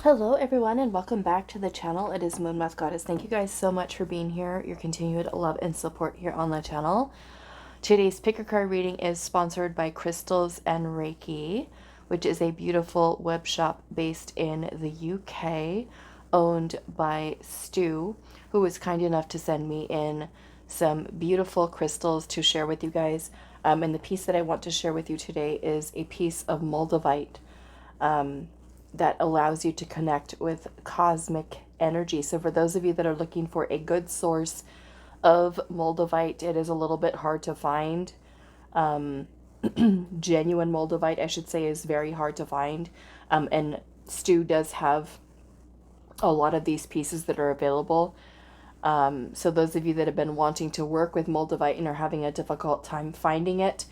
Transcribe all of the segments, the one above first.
Hello everyone and welcome back to the channel. It is moonmothgoddess. Thank you guys so much for being here, your continued love and support here on the channel. Today's pick a card reading is sponsored by Crystals and Reiki, which is a beautiful web shop based in the UK, owned by Stu, who was kind enough to send me in some beautiful crystals to share with you guys. And the piece that I want to share with you today is a piece of Moldavite that allows you to connect with cosmic energy. So for those of you that are looking for a good source of Moldavite, it is a little bit hard to find. Genuine Moldavite, I should say, is very hard to find. And Stu does have a lot of these pieces that are available. So those of you that have been wanting to work with Moldavite and are having a difficult time finding it,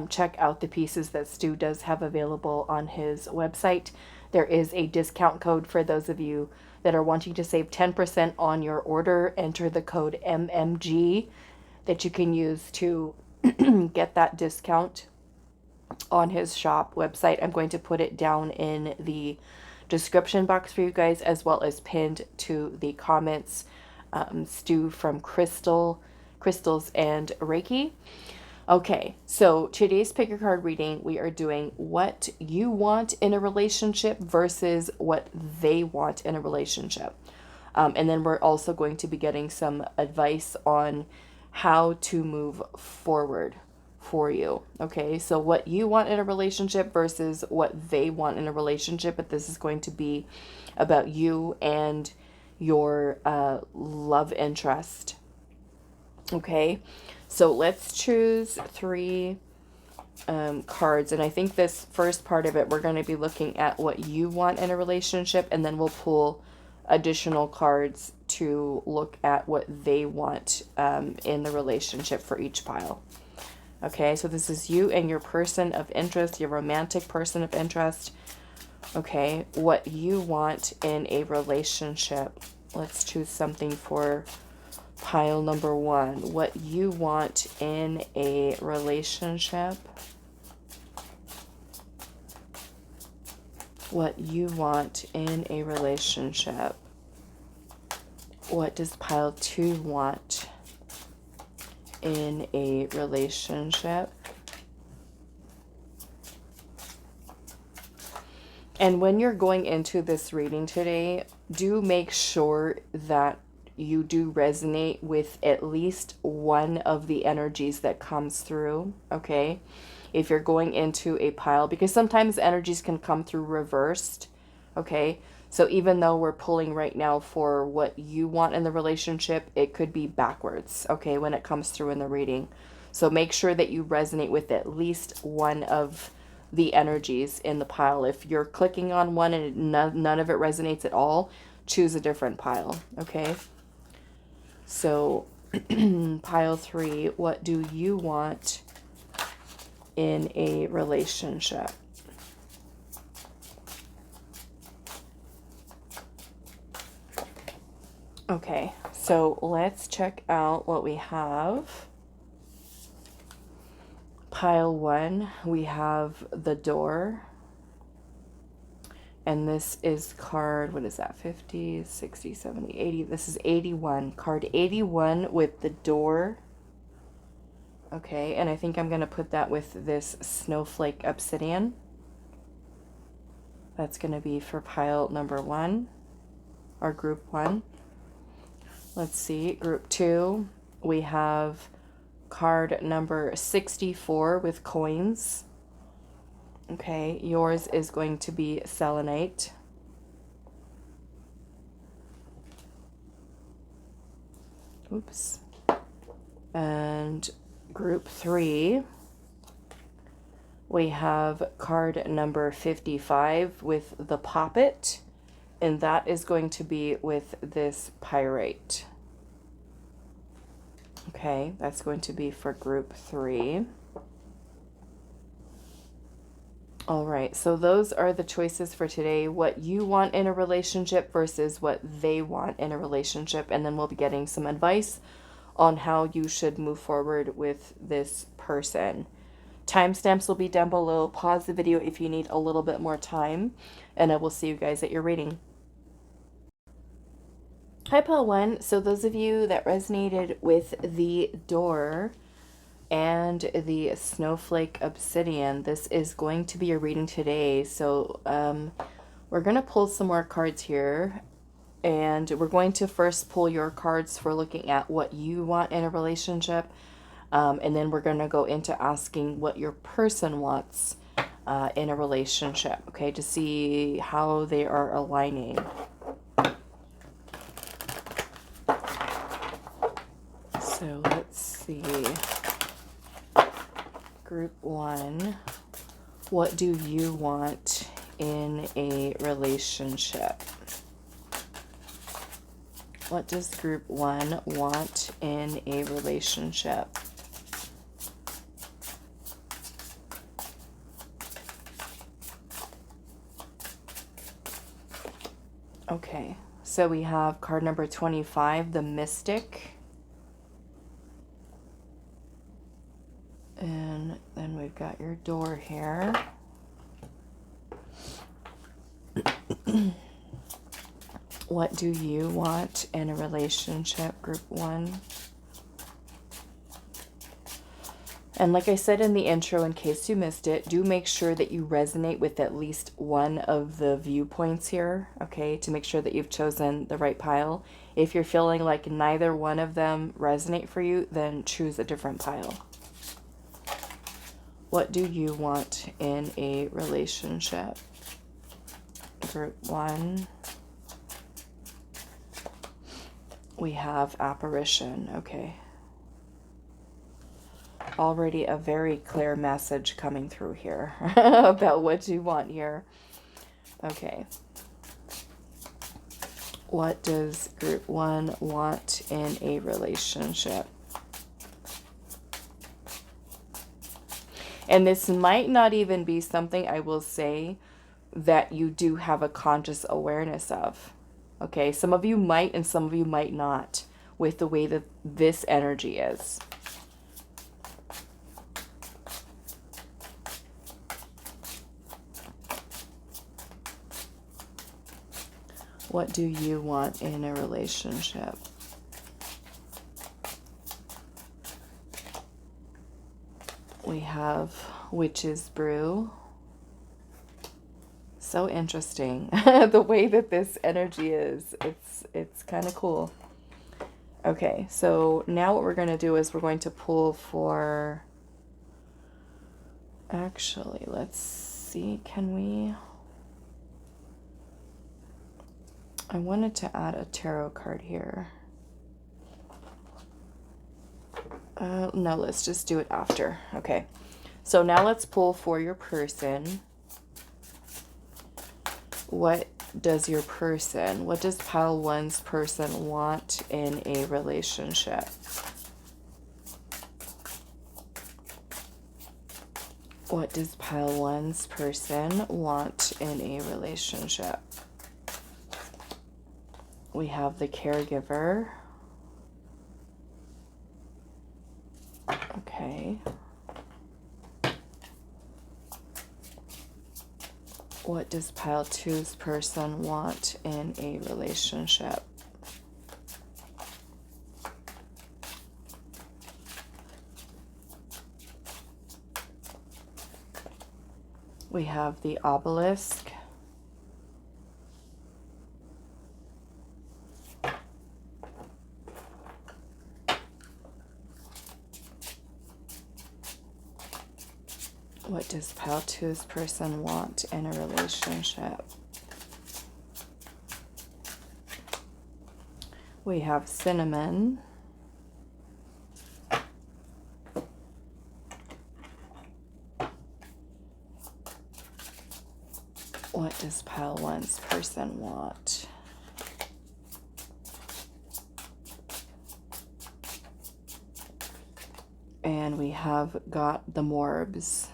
check out the pieces that Stu does have available on his website. There is a discount code for those of you that are wanting to save 10% on your order. Enter the code MMG that you can use to get that discount on his shop website. I'm going to put it down in the description box for you guys, as well as pinned to the comments. Stu from Crystals and Reiki. Okay, so today's pick a card reading, we are doing what you want in a relationship versus what they want in a relationship. And then we're also going to be getting some advice on how to move forward for you. Okay, so what you want in a relationship versus what they want in a relationship. But this is going to be about you and your love interest. Okay, so let's choose three cards. And I think this first part of it, we're going to be looking at what you want in a relationship, and then we'll pull additional cards to look at what they want in the relationship for each pile. Okay, so this is you and your person of interest, your romantic person of interest. Okay, what you want in a relationship. Let's choose something for pile number one. What you want in a relationship. What you want in a relationship. What does pile two want in a relationship? And when you're going into this reading today, do make sure that you do resonate with at least one of the energies that comes through, okay? If you're going into a pile, because sometimes energies can come through reversed, okay? So even though we're pulling right now for what you want in the relationship, it could be backwards, okay, when it comes through in the reading. So make sure that you resonate with at least one of the energies in the pile. If you're clicking on one and none of it resonates at all, choose a different pile, okay? So pile three, what do you want in a relationship? Okay, so let's check out what we have. Pile one, we have the door. And this is card, what is that, 50, 60, 70, 80. This is 81. Card 81 with the door. Okay, and I think I'm going to put that with this Snowflake Obsidian. That's going to be for pile number one, or group one. Let's see, group two, we have card number 64 with coins. Okay, yours is going to be Selenite. Oops. And group three, we have card number 55 with the Poppet, and that is going to be with this Pyrite. Okay, that's going to be for group three. All right, so those are the choices for today. What you want in a relationship versus what they want in a relationship. And then we'll be getting some advice on how you should move forward with this person. Timestamps will be down below. Pause the video if you need a little bit more time. And I will see you guys at your reading. Hi, Pile One. So those of you that resonated with the door and the Snowflake Obsidian, this is going to be a reading today. So we're going to pull some more cards here. And we're going to first pull your cards for looking at what you want in a relationship. And then we're going to go into asking what your person wants in a relationship, okay, to see how they are aligning. So let's see. Group 1, what do you want in a relationship? What does group 1 want in a relationship? Okay, so we have card number 25, the Mystic. And then we've got your door here. What do you want in a relationship, group 1? And like I said in the intro, in case you missed it, do make sure that you resonate with at least one of the viewpoints here, okay, to make sure that you've chosen the right pile. If you're feeling like neither one of them resonate for you, then choose a different pile. What do you want in a relationship? Group 1. We have apparition. Okay. Already a very clear message coming through here about what you want here. Okay. What does group 1 want in a relationship? And this might not even be something, I will say, that you do have a conscious awareness of. Okay, some of you might and some of you might not, with the way that this energy is. What do you want in a relationship? We have Witch's Brew. So interesting. The way that this energy is. It's kind of cool. Okay, so now what we're going to do is we're going to pull for... Actually, let's see. Can we... I wanted to add a tarot card here. No, let's just do it after. Okay, so now let's pull for your person. What does your person, what does pile 1's person want in a relationship? What does pile 1's person want in a relationship? We have the caregiver. Okay. What does pile 2's person want in a relationship? We have the obelisk. What does pile 2's person want in a relationship? We have cinnamon. What does pile 1's person want? And we have got the morbs.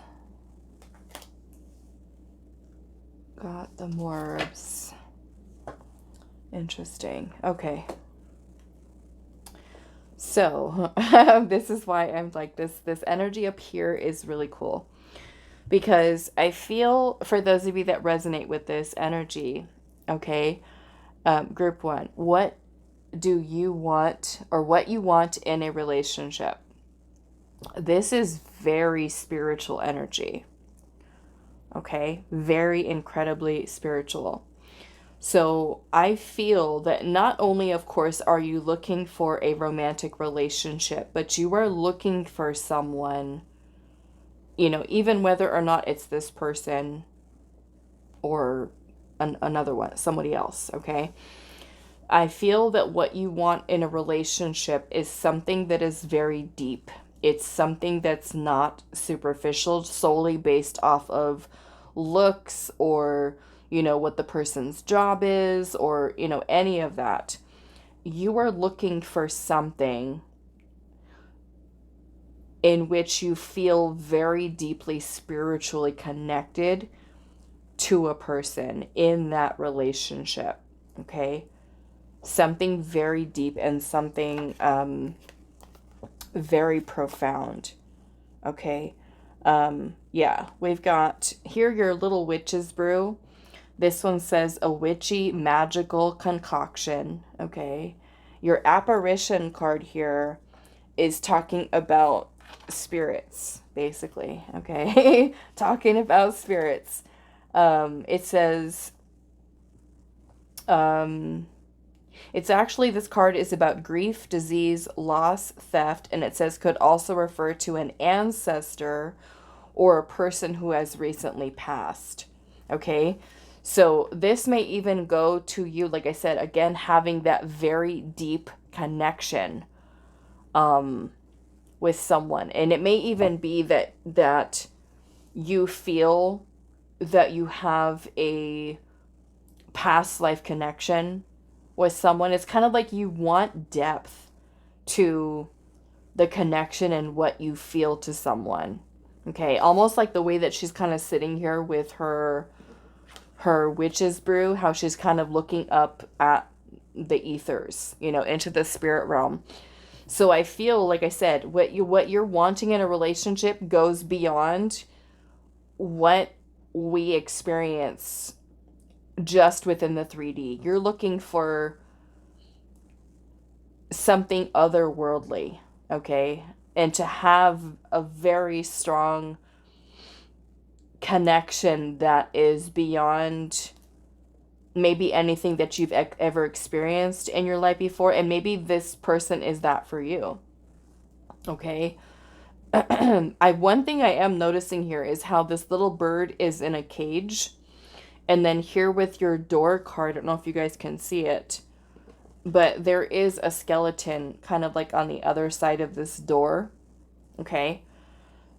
Got the morbs. Interesting. Okay. So this is why I'm like this energy up here is really cool, because I feel, for those of you that resonate with this energy, okay, group 1, what do you want, or what you want in a relationship? This is very spiritual energy. Okay? Very incredibly spiritual. So I feel that not only, of course, are you looking for a romantic relationship, but you are looking for someone, even whether or not it's this person or another one, somebody else, okay? I feel that what you want in a relationship is something that is very deep. It's something that's not superficial, solely based off of looks or, what the person's job is or, any of that. You are looking for something in which you feel very deeply spiritually connected to a person in that relationship, okay? Something very deep and something very profound, okay? Yeah, we've got here your little witch's brew. This one says a witchy magical concoction, okay? Your apparition card here is talking about spirits, basically, okay? Talking about spirits. It says, it's actually, this card is about grief, disease, loss, theft, and it says could also refer to an ancestor or a person who has recently passed, okay? So this may even go to you, like I said, again, having that very deep connection with someone. And it may even be that you feel that you have a past life connection with someone. It's kind of like you want depth to the connection and what you feel to someone. Okay, almost like the way that she's kind of sitting here with her witch's brew, how she's kind of looking up at the ethers, into the spirit realm. So I feel, like I said, what you're wanting in a relationship goes beyond what we experience just within the 3D. You're looking for something otherworldly, okay? And to have a very strong connection that is beyond maybe anything that you've ever experienced in your life before, and maybe this person is that for you, okay? One thing I am noticing here is how this little bird is in a cage, and then here with your door card, I don't know if you guys can see it, but there is a skeleton kind of like on the other side of this door, okay?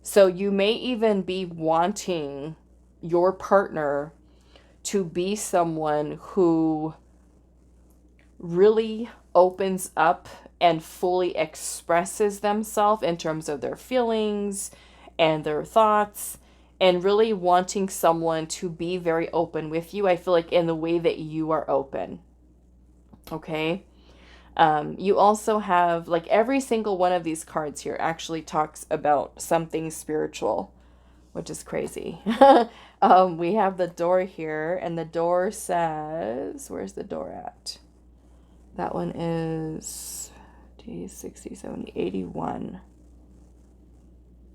So you may even be wanting your partner to be someone who really opens up and fully expresses themselves in terms of their feelings and their thoughts, and really wanting someone to be very open with you. I feel like in the way that you are open, okay? You also have, like, every single one of these cards here actually talks about something spiritual, which is crazy. We have the door here, and the door says, where's the door at? That one is 60, 70, 81.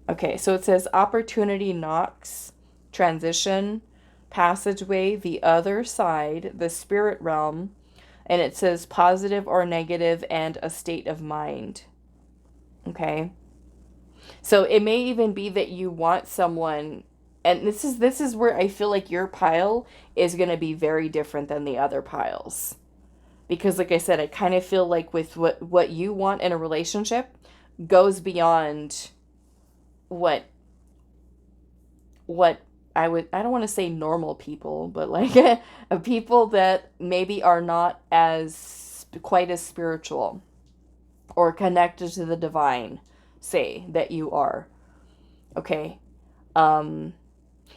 Okay, so it says opportunity knocks, transition, passageway, the other side, the spirit realm, and it says positive or negative, and a state of mind. Okay? So it may even be that you want someone, and this is where I feel like your pile is going to be very different than the other piles. Because like I said, I kind of feel like with what you want in a relationship goes beyond what I don't want to say normal people, but like people that maybe are not as quite as spiritual or connected to the divine, say that you are. Okay.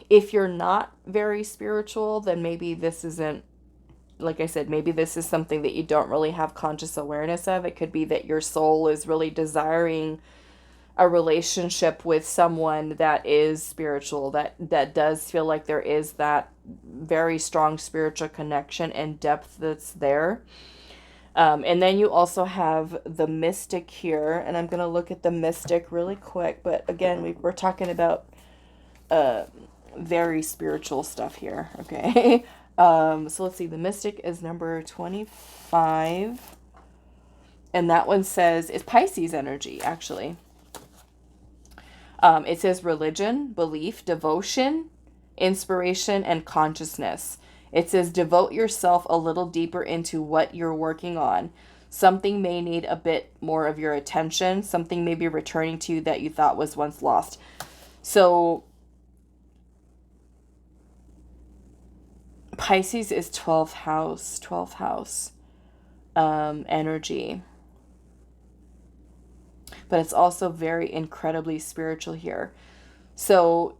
If you're not very spiritual, then maybe this isn't, like I said, maybe this is something that you don't really have conscious awareness of. It could be that your soul is really desiring a relationship with someone that is spiritual, that does feel like there is that very strong spiritual connection and depth that's there. And then you also have the mystic here, and I'm going to look at the mystic really quick. But again, we're talking about very spiritual stuff here, okay? So let's see, the mystic is number 25. And that one says, it's Pisces energy, actually. It says religion, belief, devotion, inspiration, and consciousness. It says devote yourself a little deeper into what you're working on. Something may need a bit more of your attention. Something may be returning to you that you thought was once lost. So Pisces is 12th house energy. But it's also very incredibly spiritual here. So,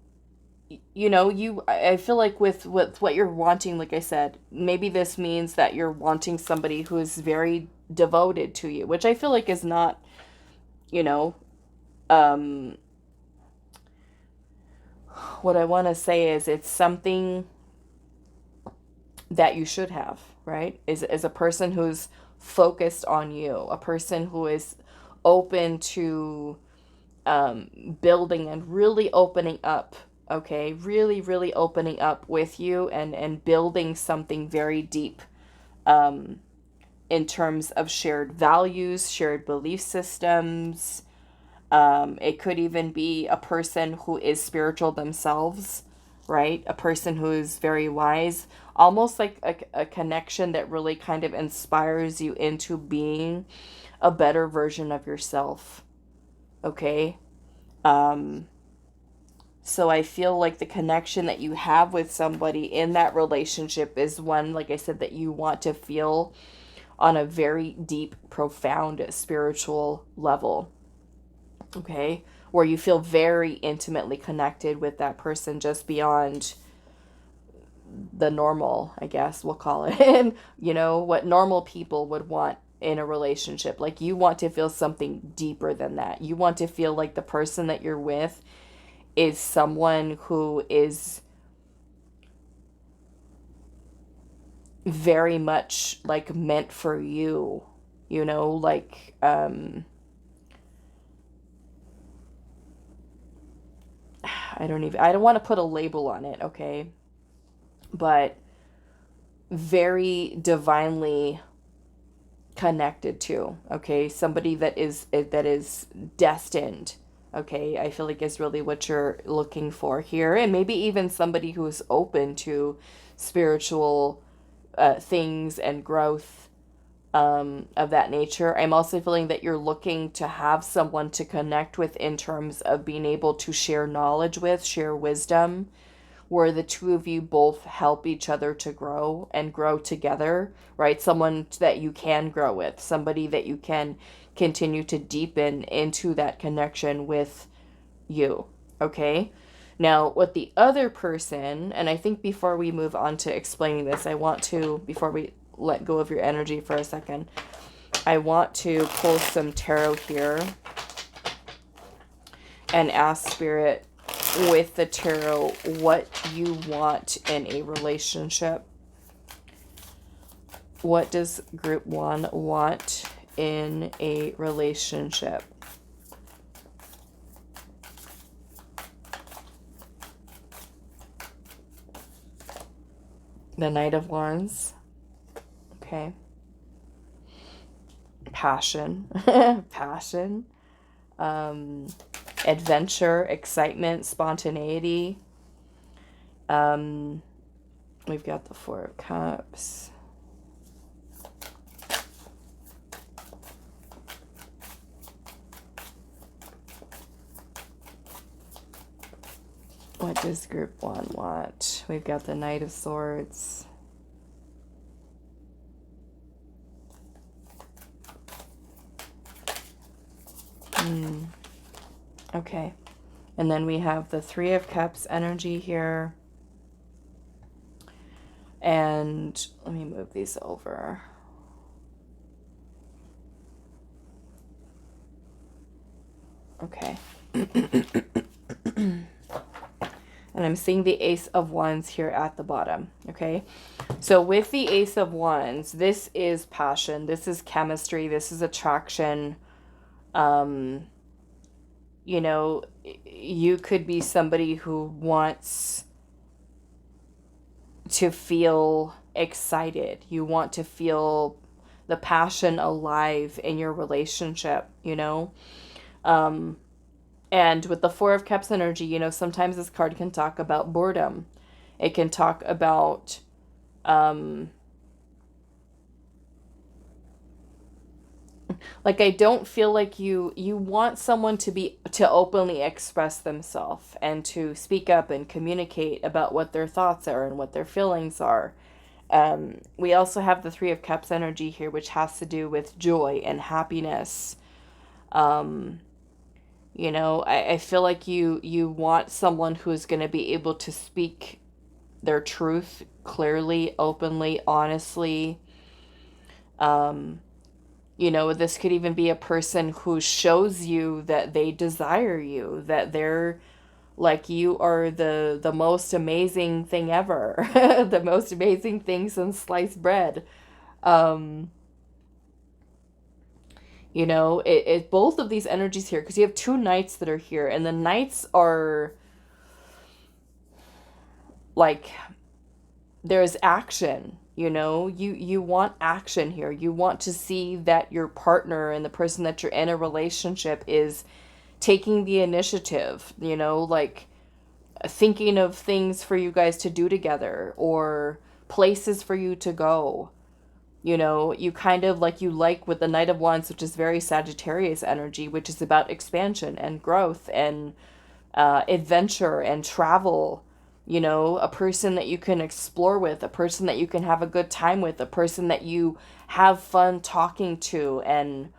you know, I feel like with what you're wanting, like I said, maybe this means that you're wanting somebody who is very devoted to you, which I feel like is not, you know, um, what I want to say is it's something that you should have, right? Is a person who's focused on you, a person who is open to building and really opening up, okay? Really, really opening up with you and building something very deep in terms of shared values, shared belief systems. It could even be a person who is spiritual themselves, right? A person who is very wise, almost like a connection that really kind of inspires you into being a better version of yourself, okay? So I feel like the connection that you have with somebody in that relationship is one, like I said, that you want to feel on a very deep, profound spiritual level, okay? Where you feel very intimately connected with that person just beyond the normal, I guess we'll call it, you know, what normal people would want in a relationship. Like you want to feel something deeper than that. You want to feel like the person that you're with is someone who is very much like meant for you, you know, like I don't want to put a label on it, okay? But very divinely connected to, okay? Somebody that is destined, okay? I feel like is really what you're looking for here. And maybe even somebody who is open to spiritual things and growth of that nature. I'm also feeling that you're looking to have someone to connect with in terms of being able to share knowledge with, share wisdom, where the two of you both help each other to grow and grow together, right? Someone that you can grow with, somebody that you can continue to deepen into that connection with you, okay? Now, with the other person, and I think before we move on to explaining this, I want to, before we let go of your energy for a second, I want to pull some tarot here and ask Spirit with the tarot what you want in a relationship. What does group 1 want in a relationship? The Knight of Wands. Okay. Passion. Passion. Adventure, excitement, spontaneity. We've got the Four of Cups. What does group 1 want? We've got the Knight of Swords. Okay. And then we have the Three of Cups energy here. And let me move these over. Okay. And I'm seeing the Ace of Wands here at the bottom, okay? So with the Ace of Wands, this is passion, this is chemistry, this is attraction. You know, you could be somebody who wants to feel excited. You want to feel the passion alive in your relationship, you know? And with the Four of Cups energy, you know, sometimes this card can talk about boredom. It can talk about like, I don't feel like you want someone to openly express themselves and to speak up and communicate about what their thoughts are and what their feelings are. We also have the Three of Cups energy here, which has to do with joy and happiness. You know, I feel like you want someone who's going to be able to speak their truth clearly, openly, honestly. You know, this could even be a person who shows you that they desire you, that they're like, you are the most amazing thing ever, the most amazing thing since sliced bread. You know, it both of these energies here, because you have two knights that are here, and the knights are like, there's action. You know, you want action here. You want to see that your partner and the person that you're in a relationship is taking the initiative, you know, like thinking of things for you guys to do together or places for you to go. You know, you kind of like, you like with the Knight of Wands, which is very Sagittarius energy, which is about expansion and growth and adventure and travel. You know, a person that you can explore with, a person that you can have a good time with, a person that you have fun talking to and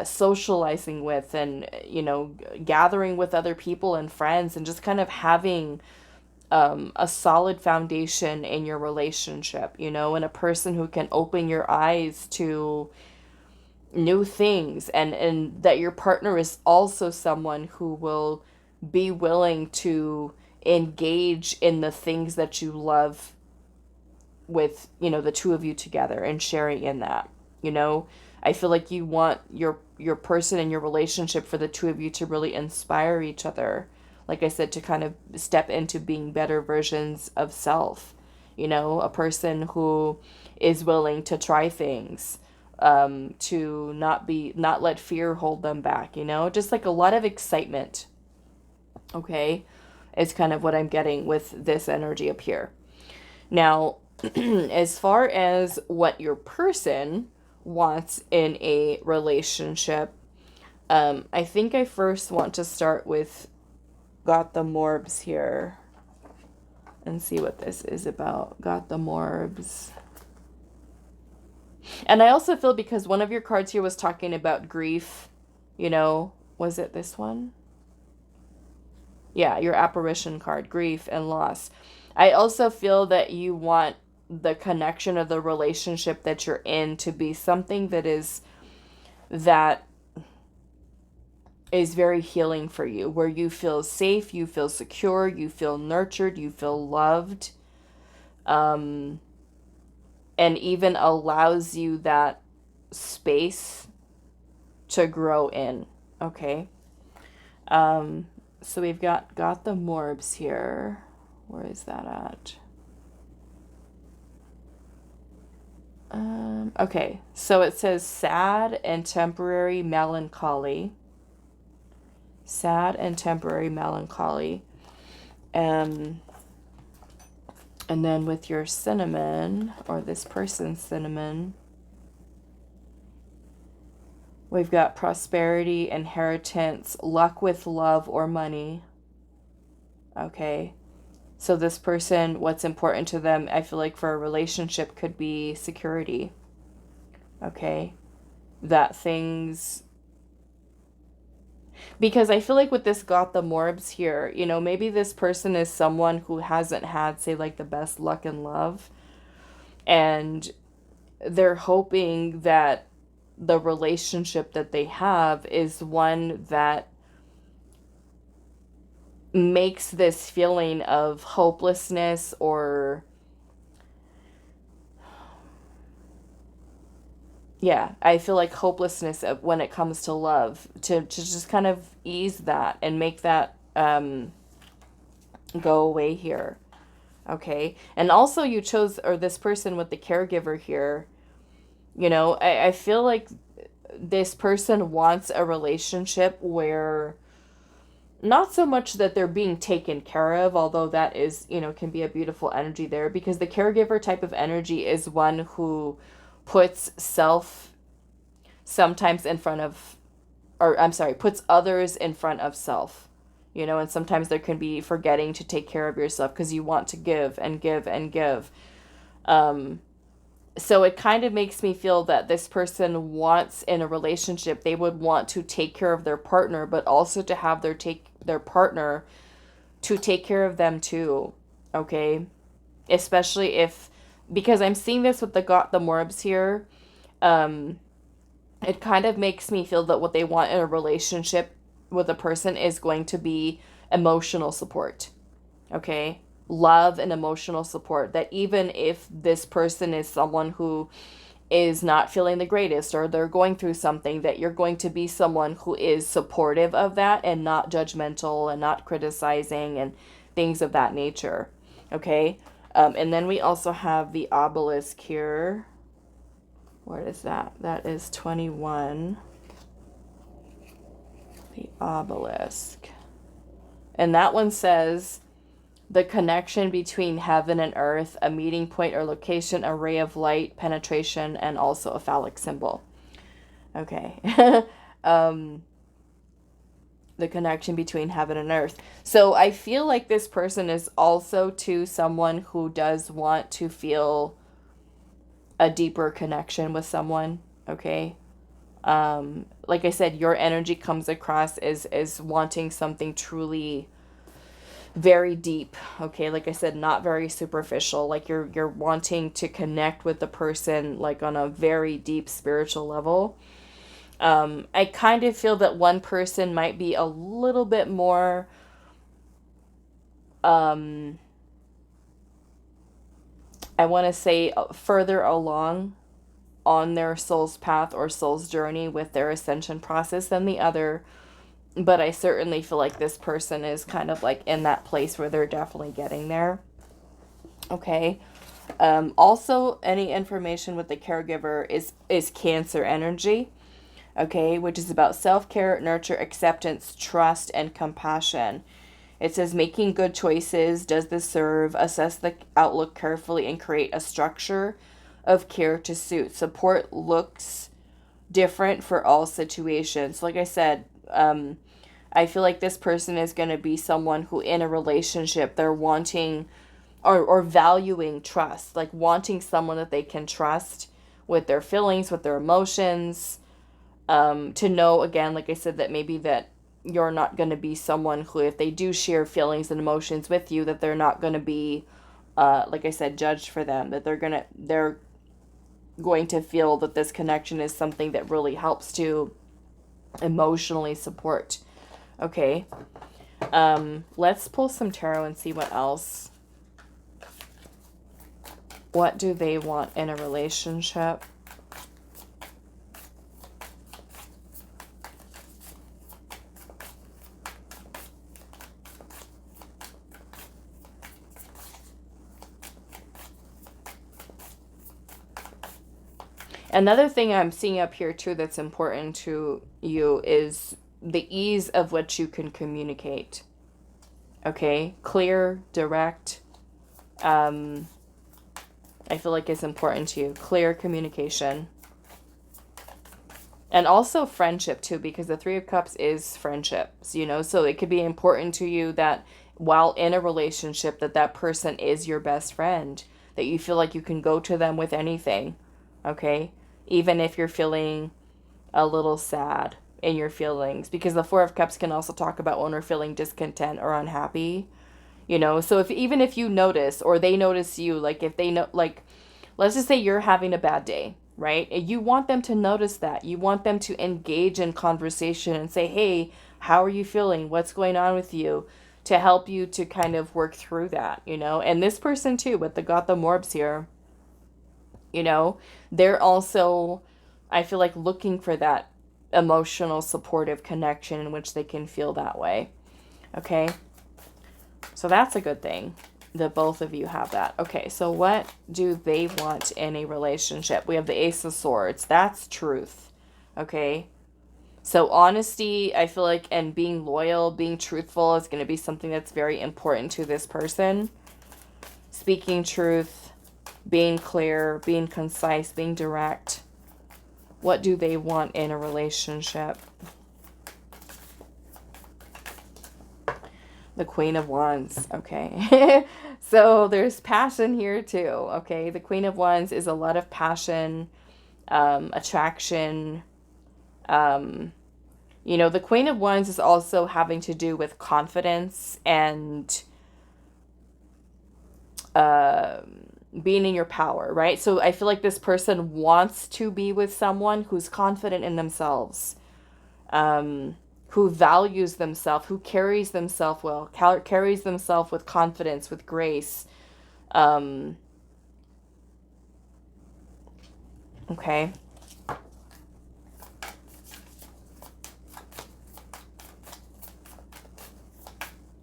socializing with, and, you know, gathering with other people and friends, and just kind of having a solid foundation in your relationship, you know, and a person who can open your eyes to new things, and that your partner is also someone who will be willing to engage in the things that you love with, you know, the two of you together and sharing in that. You know, I feel like you want your person and your relationship for the two of you to really inspire each other, like I said, to kind of step into being better versions of self. You know, a person who is willing to try things, to not let fear hold them back, you know, just like a lot of excitement. Okay, is kind of what I'm getting with this energy up here. Now, as far as what your person wants in a relationship, I think I first want to start with, got the Morbs here, and see what this is about. Got the Morbs. And I also feel, because one of your cards here was talking about grief, you know, was it this one? Yeah, your apparition card, grief and loss. I also feel that you want the connection of the relationship that you're in to be something that is very healing for you, where you feel safe, you feel secure, you feel nurtured, you feel loved, and even allows you that space to grow in. Okay. So we've got the Morbs here. Where is that at? Okay, so it says sad and temporary melancholy. Sad and temporary melancholy. And then with your cinnamon, or this person's cinnamon, we've got prosperity, inheritance, luck with love or money. Okay. So this person, what's important to them, I feel like for a relationship, could be security. Okay. That things... Because I feel like with this got the Morbs here, you know, maybe this person is someone who hasn't had, say, like the best luck in love. And they're hoping that the relationship that they have is one that makes this feeling of hopelessness, or yeah, I feel like hopelessness when it comes to love, to just kind of ease that and make that go away here. Okay. And also you chose, or this person with the caregiver here, I feel like this person wants a relationship where not so much that they're being taken care of, although that is, can be a beautiful energy there, because the caregiver type of energy is one who puts self sometimes in front of, or I'm sorry, puts others in front of self. And sometimes there can be forgetting to take care of yourself because you want to give and give and give. So it kind of makes me feel that this person wants, in a relationship, they would want to take care of their partner, but also to have their partner to take care of them too. Okay? Especially because I'm seeing this with the Morbs here. It kind of makes me feel that what they want in a relationship with a person is going to be emotional support. Okay? Love and emotional support. That even if this person is someone who is not feeling the greatest, or they're going through something, that you're going to be someone who is supportive of that and not judgmental and not criticizing and things of that nature. Okay? And then we also have the obelisk here. What is that? That is 21. The obelisk. And that one says, the connection between heaven and earth, a meeting point or location, a ray of light, penetration, and also a phallic symbol. Okay. The connection between heaven and earth. So I feel like this person is also to someone who does want to feel a deeper connection with someone. Okay. Like I said, your energy comes across as wanting something truly very deep. Okay, like I said, not very superficial. Like you're wanting to connect with the person like on a very deep spiritual level. I kind of feel that one person might be a little bit more I want to say further along on their soul's path or soul's journey with their ascension process than the other. But I certainly feel like this person is kind of like in that place where they're definitely getting there. Okay. Also, any information with the caregiver is Cancer energy. Okay, which is about self-care, nurture, acceptance, trust, and compassion. It says making good choices. Does this serve? Assess the outlook carefully and create a structure of care to suit. Support looks different for all situations. Like I said, I feel like this person is going to be someone who in a relationship, they're wanting or valuing trust, like wanting someone that they can trust with their feelings, with their emotions, to know, again, like I said, that maybe that you're not going to be someone who, if they do share feelings and emotions with you, that they're not going to be, like I said, judged for them, that they're going to feel that this connection is something that really helps to emotionally support. Okay. Let's pull some tarot and see what else. What do they want in a relationship? Another thing I'm seeing up here too that's important to you is the ease of which you can communicate. Okay? Clear, direct. I feel like it's important to you. Clear communication. And also friendship too, because the Three of Cups is friendships, so it could be important to you that while in a relationship that person is your best friend, that you feel like you can go to them with anything. Okay? Even if you're feeling a little sad in your feelings, because the Four of Cups can also talk about when we're feeling discontent or unhappy, so even if you notice, or they notice you, like if they know, like let's just say you're having a bad day, right? You want them to notice that. You want them to engage in conversation and say, hey, how are you feeling? What's going on with you? to help you to kind of work through that, And this person too, with the Gotham Orbs here, they're also, I feel like, looking for that emotional supportive connection in which they can feel that way. Okay? So that's a good thing that both of you have that. Okay, so what do they want in a relationship? We have the Ace of Swords. That's truth. Okay? So honesty, I feel like, and being loyal, being truthful is going to be something that's very important to this person. Speaking truth, being clear, being concise, being direct. What do they want in a relationship? The Queen of Wands. Okay. So there's passion here too. Okay. The Queen of Wands is a lot of passion, attraction. The Queen of Wands is also having to do with confidence and being in your power, right? So I feel like this person wants to be with someone who's confident in themselves, who values themselves, who carries themselves well, carries themselves with confidence, with grace. Okay.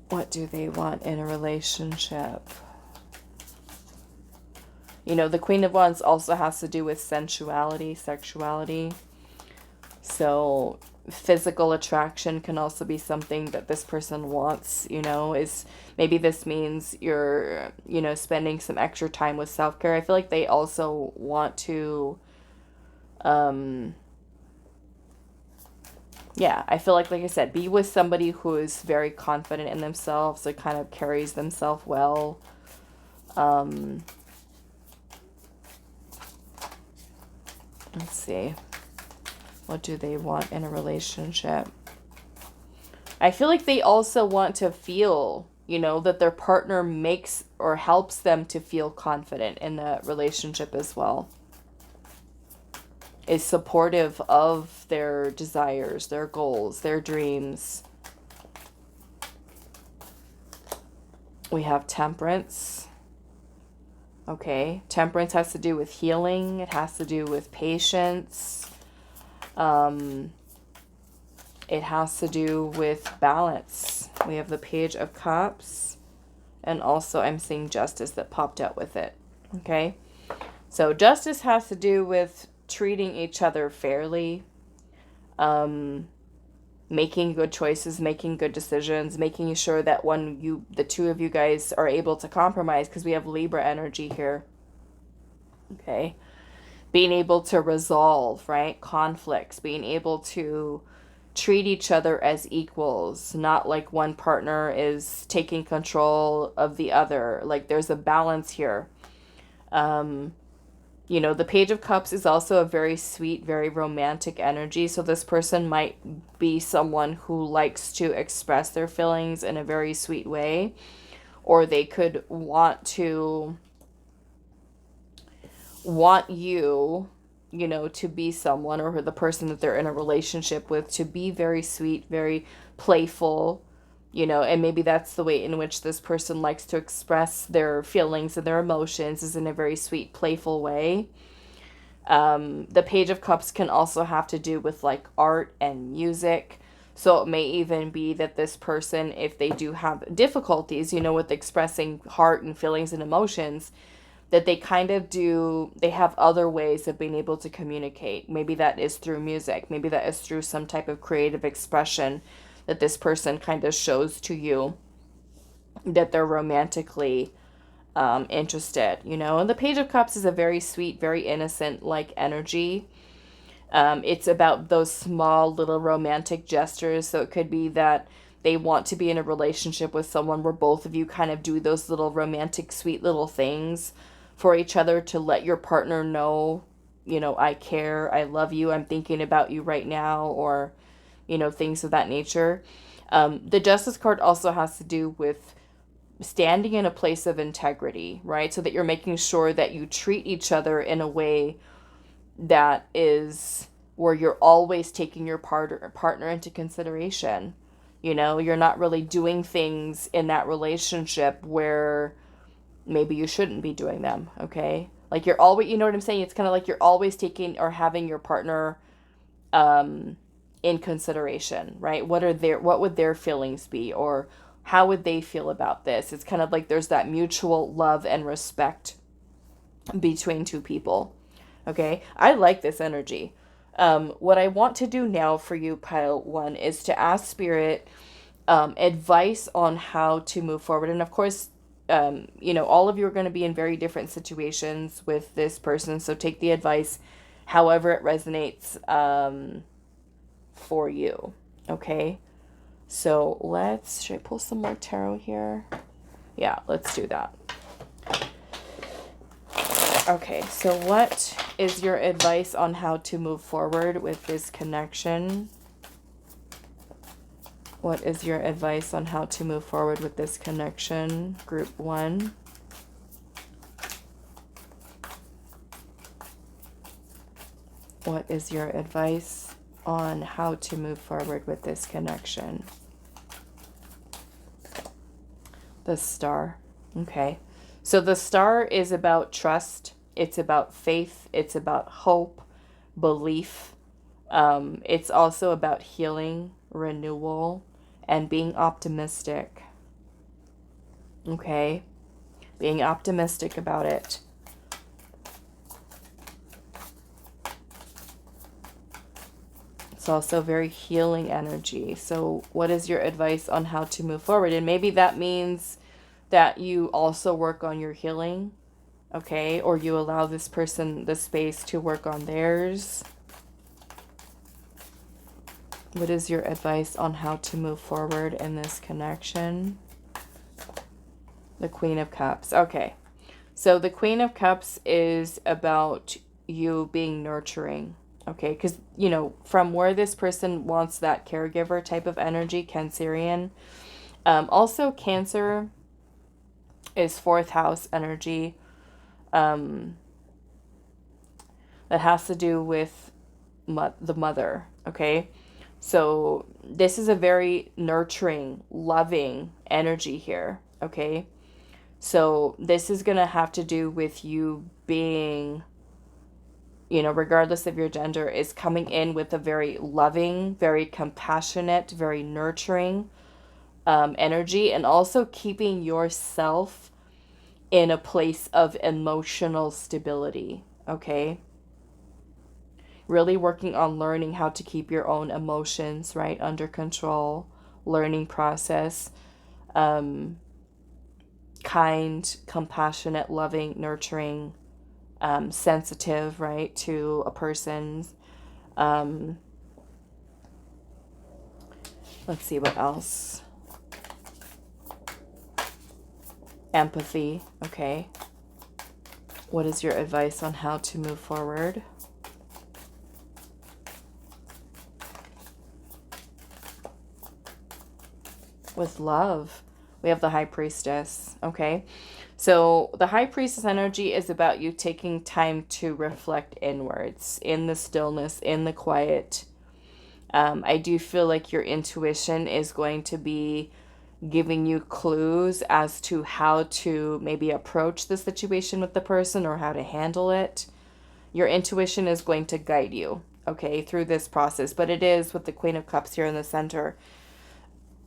What do they want in a relationship? The Queen of Wands also has to do with sensuality, sexuality. So physical attraction can also be something that this person wants, is maybe this means you're, spending some extra time with self-care. I feel like they also want to, I feel like I said, be with somebody who is very confident in themselves, that kind of carries themselves well. Let's see. What do they want in a relationship? I feel like they also want to feel, that their partner makes or helps them to feel confident in the relationship as well. Is supportive of their desires, their goals, their dreams. We have Temperance. Okay, Temperance has to do with healing. It has to do with patience. It has to do with balance. We have the Page of Cups. And also I'm seeing Justice that popped out with it. Okay, so Justice has to do with treating each other fairly. Making good choices, making good decisions, making sure that the two of you guys are able to compromise, because we have Libra energy here. Okay. Being able to resolve, right? Conflicts, being able to treat each other as equals, not like one partner is taking control of the other. Like there's a balance here. The Page of Cups is also a very sweet, very romantic energy. So this person might be someone who likes to express their feelings in a very sweet way. Or they could want you, to be someone, or the person that they're in a relationship with, to be very sweet, very playful, and maybe that's the way in which this person likes to express their feelings and their emotions, is in a very sweet, playful way. The Page of Cups can also have to do with like art and music. So it may even be that this person, if they do have difficulties, with expressing heart and feelings and emotions, that they have other ways of being able to communicate. Maybe that is through music. Maybe that is through some type of creative expression that this person kind of shows to you that they're romantically interested, And the Page of Cups is a very sweet, very innocent like energy. It's about those small little romantic gestures. So it could be that they want to be in a relationship with someone where both of you kind of do those little romantic, sweet little things for each other to let your partner know, I care, I love you, I'm thinking about you right now, or, things of that nature. The Justice card also has to do with standing in a place of integrity, right? So that you're making sure that you treat each other in a way that is where you're always taking your partner into consideration. You know, you're not really doing things in that relationship where maybe you shouldn't be doing them, okay? Like you're always, you know what I'm saying? It's kind of like you're always taking or having your partner in consideration, right? What would their feelings be, or how would they feel about this? It's kind of like there's that mutual love and respect between two people. Okay, I like this energy. What I want to do now for you, pile one, is to ask Spirit advice on how to move forward. And of course, you know, all of you are going to be in very different situations with this person. So take the advice however it resonates for you. Okay. So should I pull some more tarot here? Yeah, let's do that. Okay, so what is your advice on how to move forward with this connection? What is your advice on how to move forward with this connection, group one? What is your advice on how to move forward with this connection? The Star. Okay. So the Star is about trust. It's about faith. It's about hope, belief. It's also about healing, renewal, and being optimistic. Okay. Being optimistic about it. It's also very healing energy. So what is your advice on how to move forward? And maybe that means that you also work on your healing, okay? Or you allow this person the space to work on theirs. What is your advice on how to move forward in this connection? The Queen of Cups. Okay. So the Queen of Cups is about you being nurturing. Okay, because, you know, from where this person wants that caregiver type of energy, Cancerian. Also, Cancer is fourth house energy. That has to do with the mother, okay? So this is a very nurturing, loving energy here, okay? So this is going to have to do with you being, you know, regardless of your gender, is coming in with a very loving, very compassionate, very nurturing energy, and also keeping yourself in a place of emotional stability, okay? Really working on learning how to keep your own emotions, right, under control, learning process, kind, compassionate, loving, nurturing, sensitive, right, to a person's. Let's see what else. Empathy, okay. What is your advice on how to move forward? With love, we have the High Priestess, okay? So the High Priestess energy is about you taking time to reflect inwards, in the stillness, in the quiet. I do feel like your intuition is going to be giving you clues as to how to maybe approach the situation with the person or how to handle it. Your intuition is going to guide you, okay, through this process. But it is with the Queen of Cups here in the center.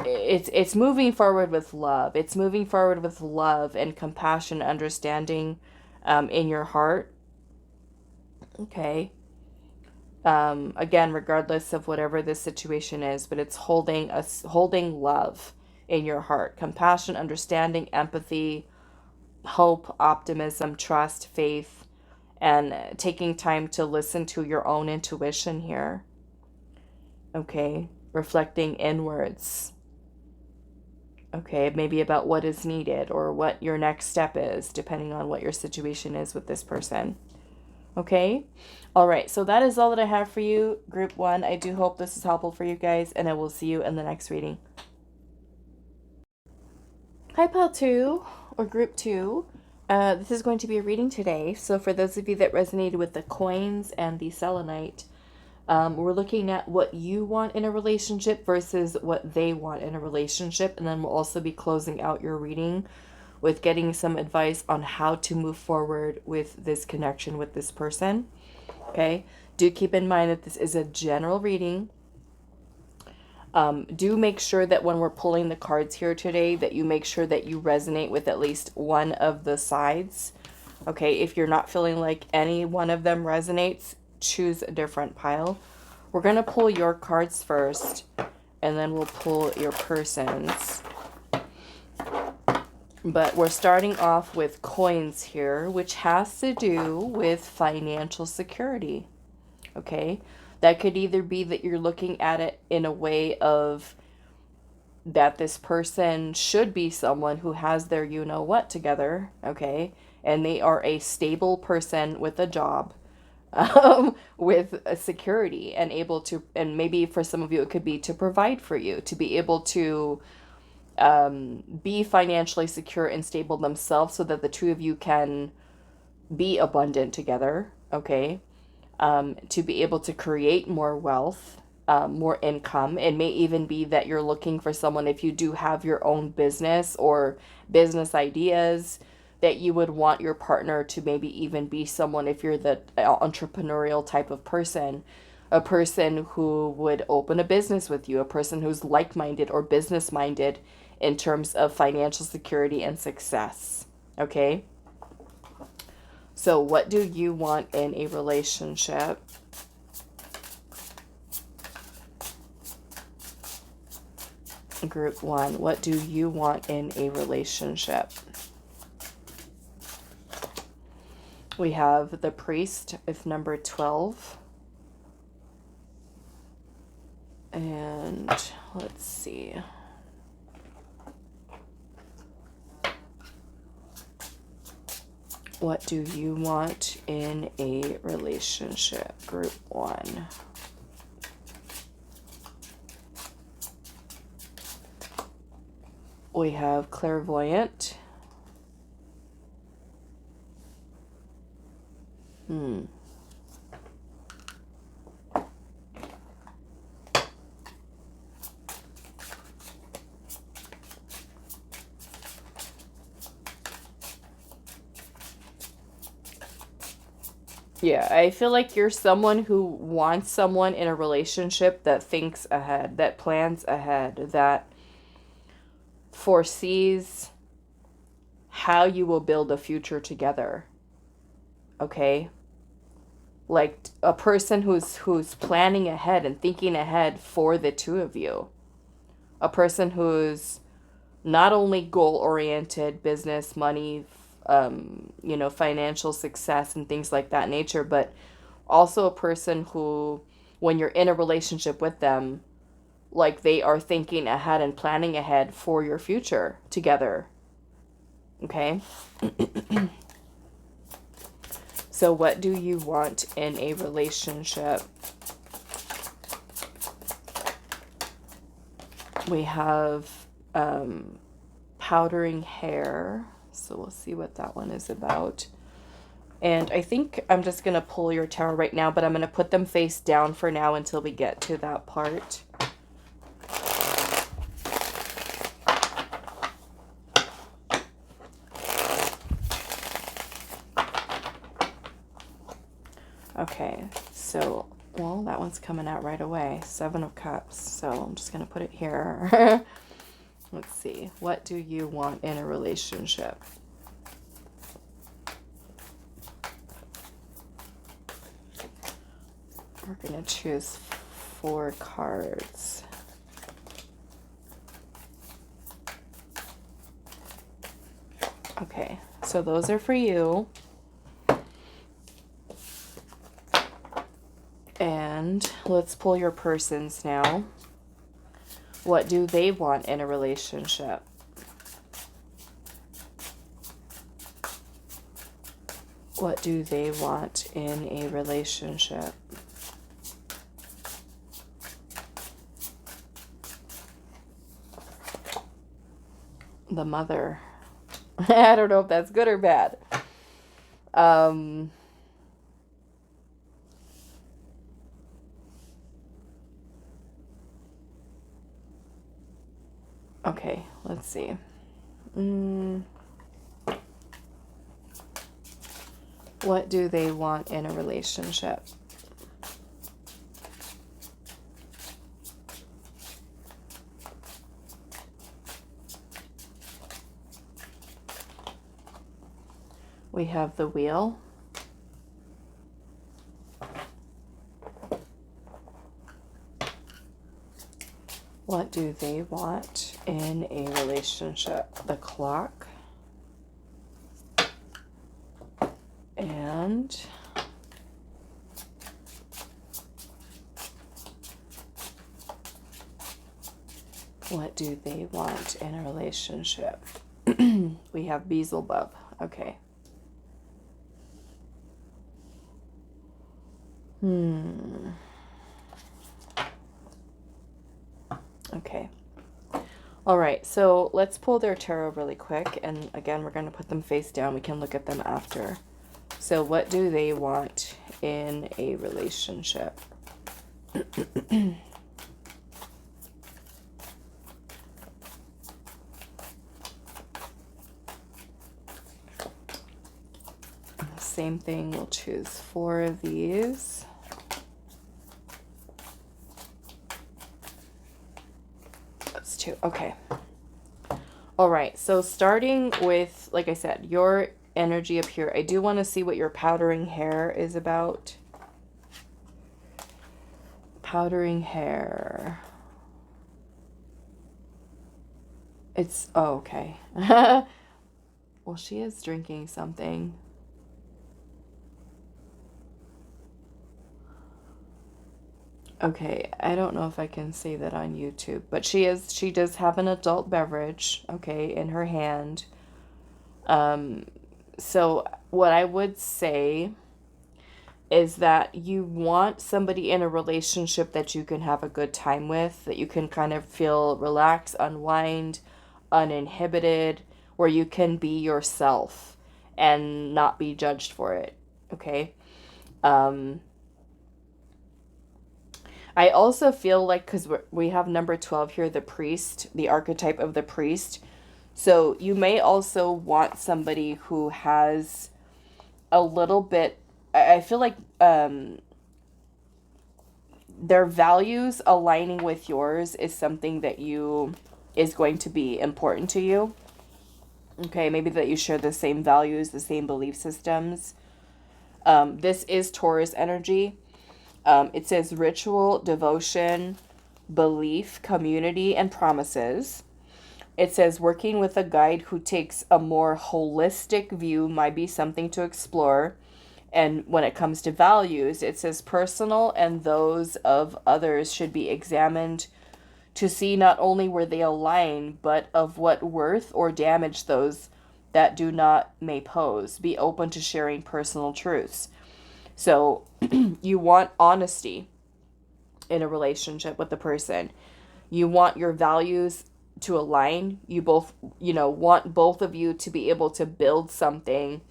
It's moving forward with love. It's moving forward with love and compassion, understanding in your heart. Okay. Again, regardless of whatever this situation is, but it's holding love in your heart. Compassion, understanding, empathy, hope, optimism, trust, faith, and taking time to listen to your own intuition here. Okay. Reflecting inwards. Okay, maybe about what is needed or what your next step is, depending on what your situation is with this person. Okay? All right, so that is all that I have for you, Group 1. I do hope this is helpful for you guys, and I will see you in the next reading. Hi, Pile 2, or Group 2. This is going to be a reading today, so for those of you that resonated with the coins and the selenite, We're looking at what you want in a relationship versus what they want in a relationship. And then we'll also be closing out your reading with getting some advice on how to move forward with this connection with this person. Okay. Do keep in mind that this is a general reading. Do make sure that when we're pulling the cards here today, that you make sure that you resonate with at least one of the sides. Okay, if you're not feeling like any one of them resonates, choose a different pile. We're going to pull your cards first, and then we'll pull your person's. But we're starting off with coins here, which has to do with financial security. Okay, that could either be that you're looking at it in a way of that this person should be someone who has their you-know-what together, okay, and they are a stable person with a job, with a security, and able to, and maybe for some of you it could be to provide for you, to be able to be financially secure and stable themselves so that the two of you can be abundant together, okay? To be able to create more wealth, more income. It may even be that you're looking for someone, if you do have your own business or business ideas, that you would want your partner to maybe even be someone, if you're the entrepreneurial type of person, a person who would open a business with you, a person who's like-minded or business-minded in terms of financial security and success. Okay? So what do you want in a relationship? Group 1, what do you want in a relationship? We have the Priest with number 12. And let's see. What do you want in a relationship? Group 1. We have Clairvoyant. Yeah, I feel like you're someone who wants someone in a relationship that thinks ahead, that plans ahead, that foresees how you will build a future together. Okay? Like a person who's planning ahead and thinking ahead for the two of you. A person who's not only goal-oriented, business, money, financial success and things like that nature, but also a person who, when you're in a relationship with them, like they are thinking ahead and planning ahead for your future together. Okay? So what do you want in a relationship? We have powdering hair. So we'll see what that one is about. And I think I'm just going to pull your tarot right now, but I'm going to put them face down for now until we get to that part. Okay, so, well, that one's coming out right away. 7 of Cups. So I'm just going to put it here. Let's see. What do you want in a relationship? We're going to choose 4 cards. Okay, so those are for you. And let's pull your persons now. What do they want in a relationship? What do they want in a relationship? The Mother. I don't know if that's good or bad. Okay, let's see. What do they want in a relationship? We have the Wheel. What do they want in a relationship? The Clock. And what do they want in a relationship? We have Beelzebub. Okay. Okay. All right, so let's pull their tarot really quick. And again, we're going to put them face down. We can look at them after. So what do they want in a relationship? Same thing, we'll choose 4 of these. That's 2. Okay. All right, so starting with, like I said, your energy up here. I do want to see what your powdering hair is about. Powdering hair. It's, oh, okay. Well, she is drinking something. Okay, I don't know if I can say that on YouTube, but she does have an adult beverage, okay, in her hand. So what I would say is that you want somebody in a relationship that you can have a good time with, that you can kind of feel relaxed, unwind, uninhibited, where you can be yourself and not be judged for it, okay? I also feel like, because we have number 12 here, the priest, the archetype of the priest. So you may also want somebody who has a little bit, I feel like their values aligning with yours is something that is going to be important to you. Okay, maybe that you share the same values, the same belief systems. This is Taurus energy. It says ritual, devotion, belief, community, and promises. It says working with a guide who takes a more holistic view might be something to explore. And when it comes to values, it says personal and those of others should be examined to see not only where they align, but of what worth or damage those that do not may pose. Be open to sharing personal truths. So you want honesty in a relationship with the person. You want your values to align. You both, want both of you to be able to build something,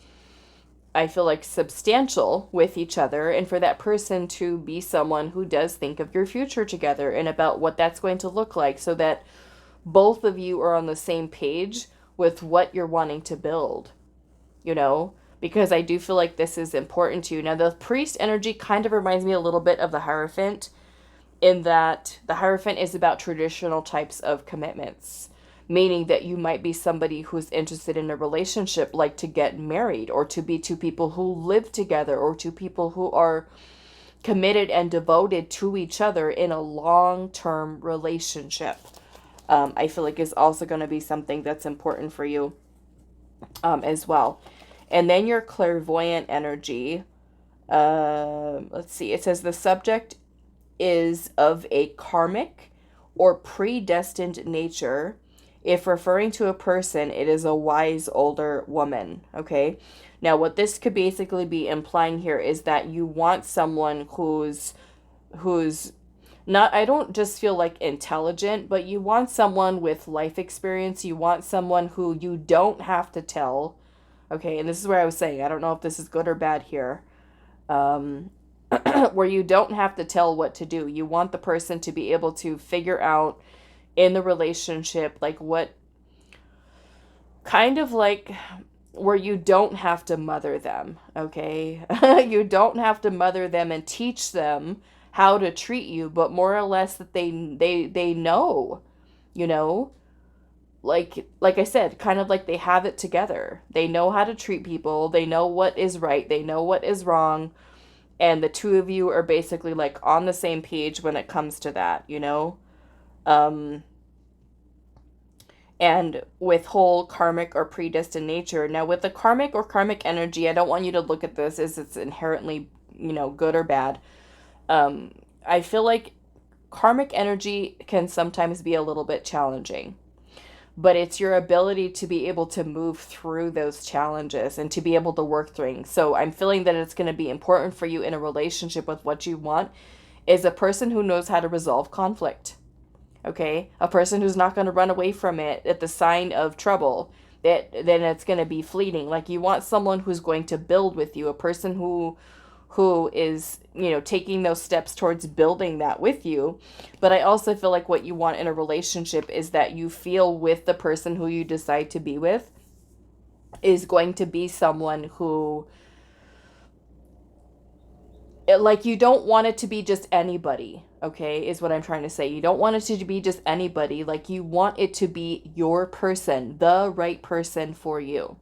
I feel like, substantial with each other, and for that person to be someone who does think of your future together and about what that's going to look like, so that both of you are on the same page with what you're wanting to build, because I do feel like this is important to you. Now, the priest energy kind of reminds me a little bit of the Hierophant, in that the Hierophant is about traditional types of commitments, meaning that you might be somebody who's interested in a relationship, like to get married, or to be 2 people who live together, or 2 people who are committed and devoted to each other in a long-term relationship. I feel like is also going to be something that's important for you as well. And then your clairvoyant energy, let's see, it says the subject is of a karmic or predestined nature. If referring to a person, it is a wise older woman, okay? Now, what this could basically be implying here is that you want someone who's not, I don't just feel like intelligent, but you want someone with life experience. You want someone who you don't have to tell. Okay, and this is where I was saying, I don't know if this is good or bad here, where you don't have to tell what to do. You want the person to be able to figure out, in the relationship, like what kind of like where you don't have to mother them, okay? You don't have to mother them and teach them how to treat you, but more or less that they know, you know? Like I said, kind of like they have it together. They know how to treat people. They know what is right. They know what is wrong. And the two of you are basically like on the same page when it comes to that, you know? Um, and with whole karmic or predestined nature. Now, with the karmic or karmic energy, I don't want you to look at this as it's inherently, good or bad. I feel like karmic energy can sometimes be a little bit challenging, but it's your ability to be able to move through those challenges and to be able to work through things. So I'm feeling that it's going to be important for you in a relationship with what you want is a person who knows how to resolve conflict. Okay, a person who's not going to run away from it at the sign of trouble, that then it's going to be fleeting. Like you want someone who's going to build with you, a person who is, taking those steps towards building that with you. But I also feel like what you want in a relationship is that you feel with the person who you decide to be with is going to be someone who, like, you don't want it to be just anybody, okay, is what I'm trying to say. You don't want it to be just anybody. Like, you want it to be your person, the right person for you,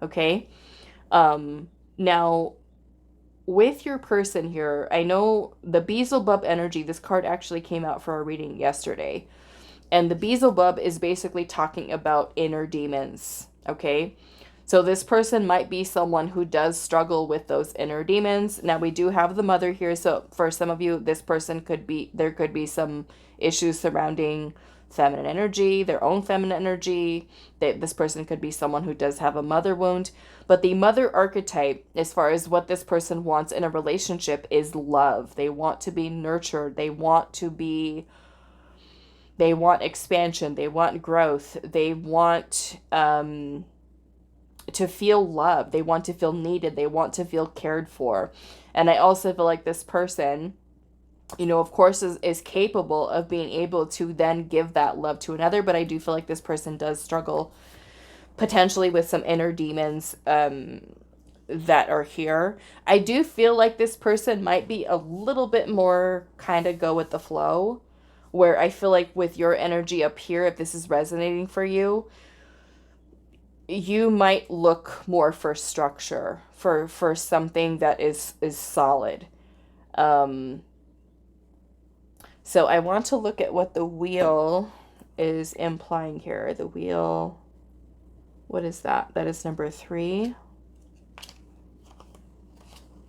okay? Now, with your person here, I know the Beelzebub energy, this card actually came out for our reading yesterday. And the Beelzebub is basically talking about inner demons, okay? So this person might be someone who does struggle with those inner demons. Now we do have the mother here. So for some of you, there could be some issues surrounding feminine energy, their own feminine energy. This person could be someone who does have a mother wound. But the mother archetype, as far as what this person wants in a relationship, is love. They want to be nurtured. They want expansion. They want growth. They want to feel loved. They want to feel needed. They want to feel cared for. And I also feel like this person, of course, is capable of being able to then give that love to another. But I do feel like this person does struggle potentially with some inner demons that are here. I do feel like this person might be a little bit more kind of go with the flow, where I feel like with your energy up here, if this is resonating for you, you might look more for structure, for something that is solid. So I want to look at what the wheel is implying here. The wheel, what is that? That is number 3.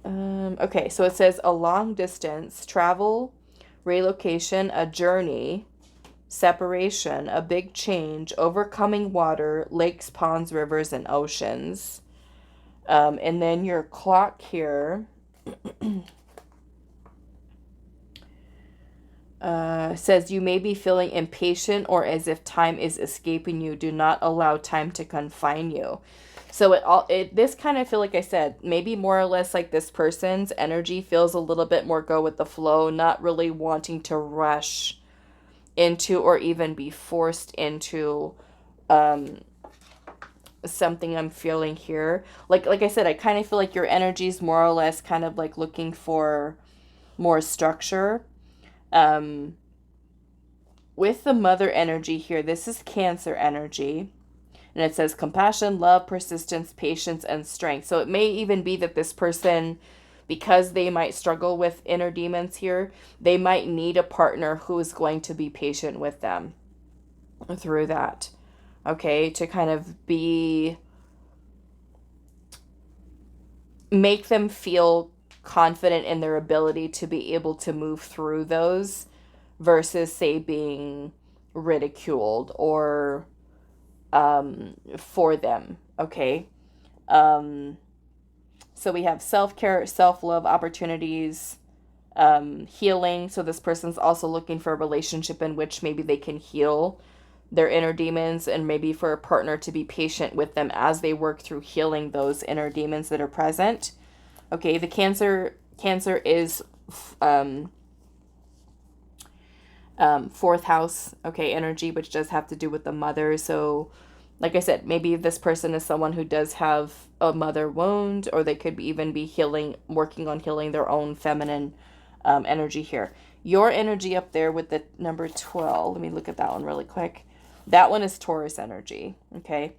Okay, so it says a long distance, travel, relocation, a journey, separation, a big change, overcoming water, lakes, ponds, rivers, and oceans. And then your clock here says you may be feeling impatient or as if time is escaping you. Do not allow time to confine you. So this kind of feel like I said, maybe more or less like this person's energy feels a little bit more go with the flow, not really wanting to rush into or even be forced into something I'm feeling here. Like I said, I kind of feel like your energy is more or less kind of like looking for more structure. With the mother energy here, this is Cancer energy. And it says compassion, love, persistence, patience, and strength. So it may even be that this person, because they might struggle with inner demons here, they might need a partner who is going to be patient with them through that. Okay, to kind of make them feel confident in their ability to be able to move through those versus, say, being ridiculed or for them. Okay. So we have self-care, self-love, opportunities, healing. So this person's also looking for a relationship in which maybe they can heal their inner demons, and maybe for a partner to be patient with them as they work through healing those inner demons that are present. Okay, the Cancer is Fourth house, okay, energy, which does have to do with the mother. So, like I said, maybe this person is someone who does have a mother wound, or they could even be healing, working on healing their own feminine energy here. Your energy up there with the number 12, let me look at that one really quick. That one is Taurus energy, okay?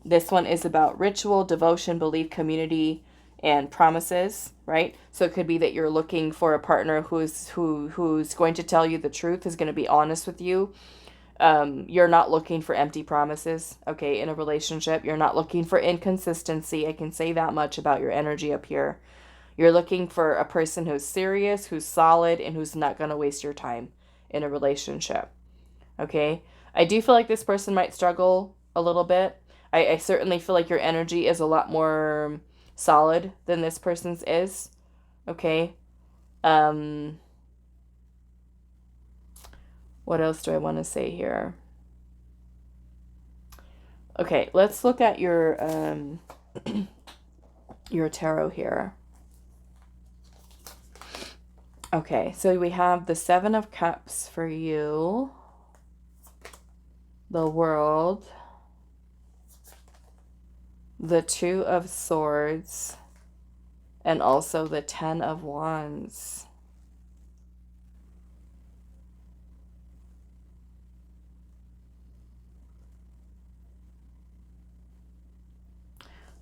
This one is about ritual, devotion, belief, community, and promises, right? So it could be that you're looking for a partner who's going to tell you the truth, is going to be honest with you. You're not looking for empty promises, okay, in a relationship. You're not looking for inconsistency. I can say that much about your energy up here. You're looking for a person who's serious, who's solid, and who's not going to waste your time in a relationship, okay? I do feel like this person might struggle a little bit. I certainly feel like your energy is a lot more solid than this person's is, okay? Um, what else do I want to say here? Okay, let's look at your tarot here. Okay, so we have the Seven of Cups for you, the World, the Two of Swords, and also the Ten of Wands.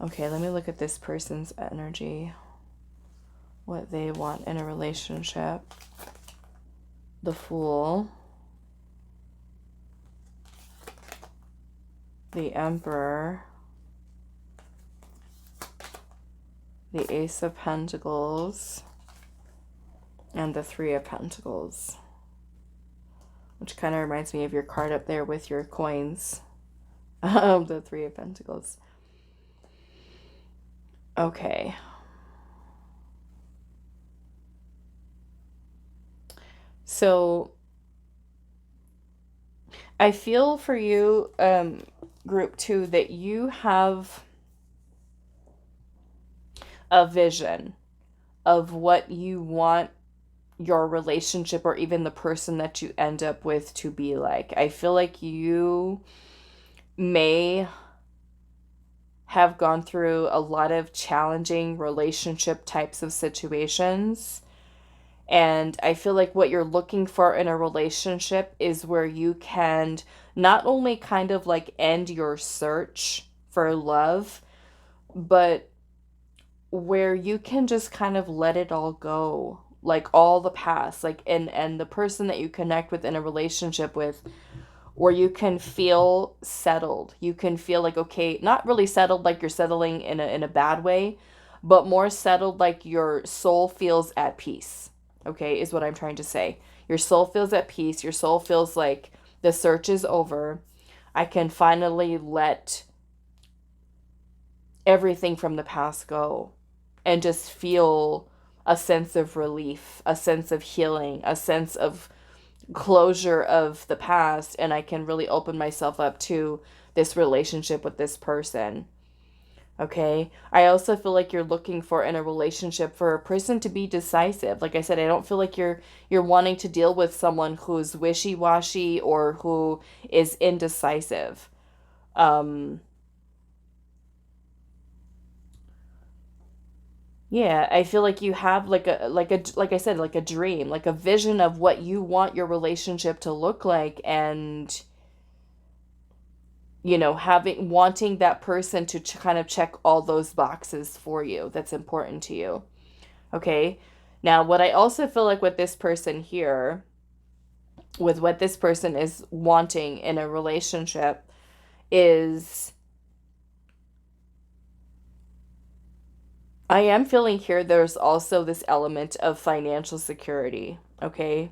Okay, let me look at this person's energy, what they want in a relationship. The Fool, the Emperor, the Ace of Pentacles, and the Three of Pentacles, which kind of reminds me of your card up there with your coins. The Three of Pentacles. Okay. So I feel for you, group 2, that you have a vision of what you want your relationship, or even the person that you end up with, to be like. I feel like you may have gone through a lot of challenging relationship types of situations. And I feel like what you're looking for in a relationship is where you can not only kind of like end your search for love, but where you can just kind of let it all go, like all the past, like, and the person that you connect with in a relationship with, where you can feel settled. You can feel like, okay, not really settled like you're settling in a bad way, but more settled like your soul feels at peace. Okay, is what I'm trying to say. Your soul feels at peace. Your soul feels like the search is over. I can finally let everything from the past go and just feel a sense of relief, a sense of healing, a sense of closure of the past, and I can really open myself up to this relationship with this person. Okay. I also feel like you're looking for in a relationship for a person to be decisive. Like I said, I don't feel like you're wanting to deal with someone who's wishy-washy or who is indecisive. Yeah, I feel like you have like I said, like a dream, like a vision of what you want your relationship to look like, and having wanting that person to kind of check all those boxes for you that's important to you. Okay? Now, what I also feel like with this person here, with what this person is wanting in a relationship, is I am feeling here there's also this element of financial security, okay?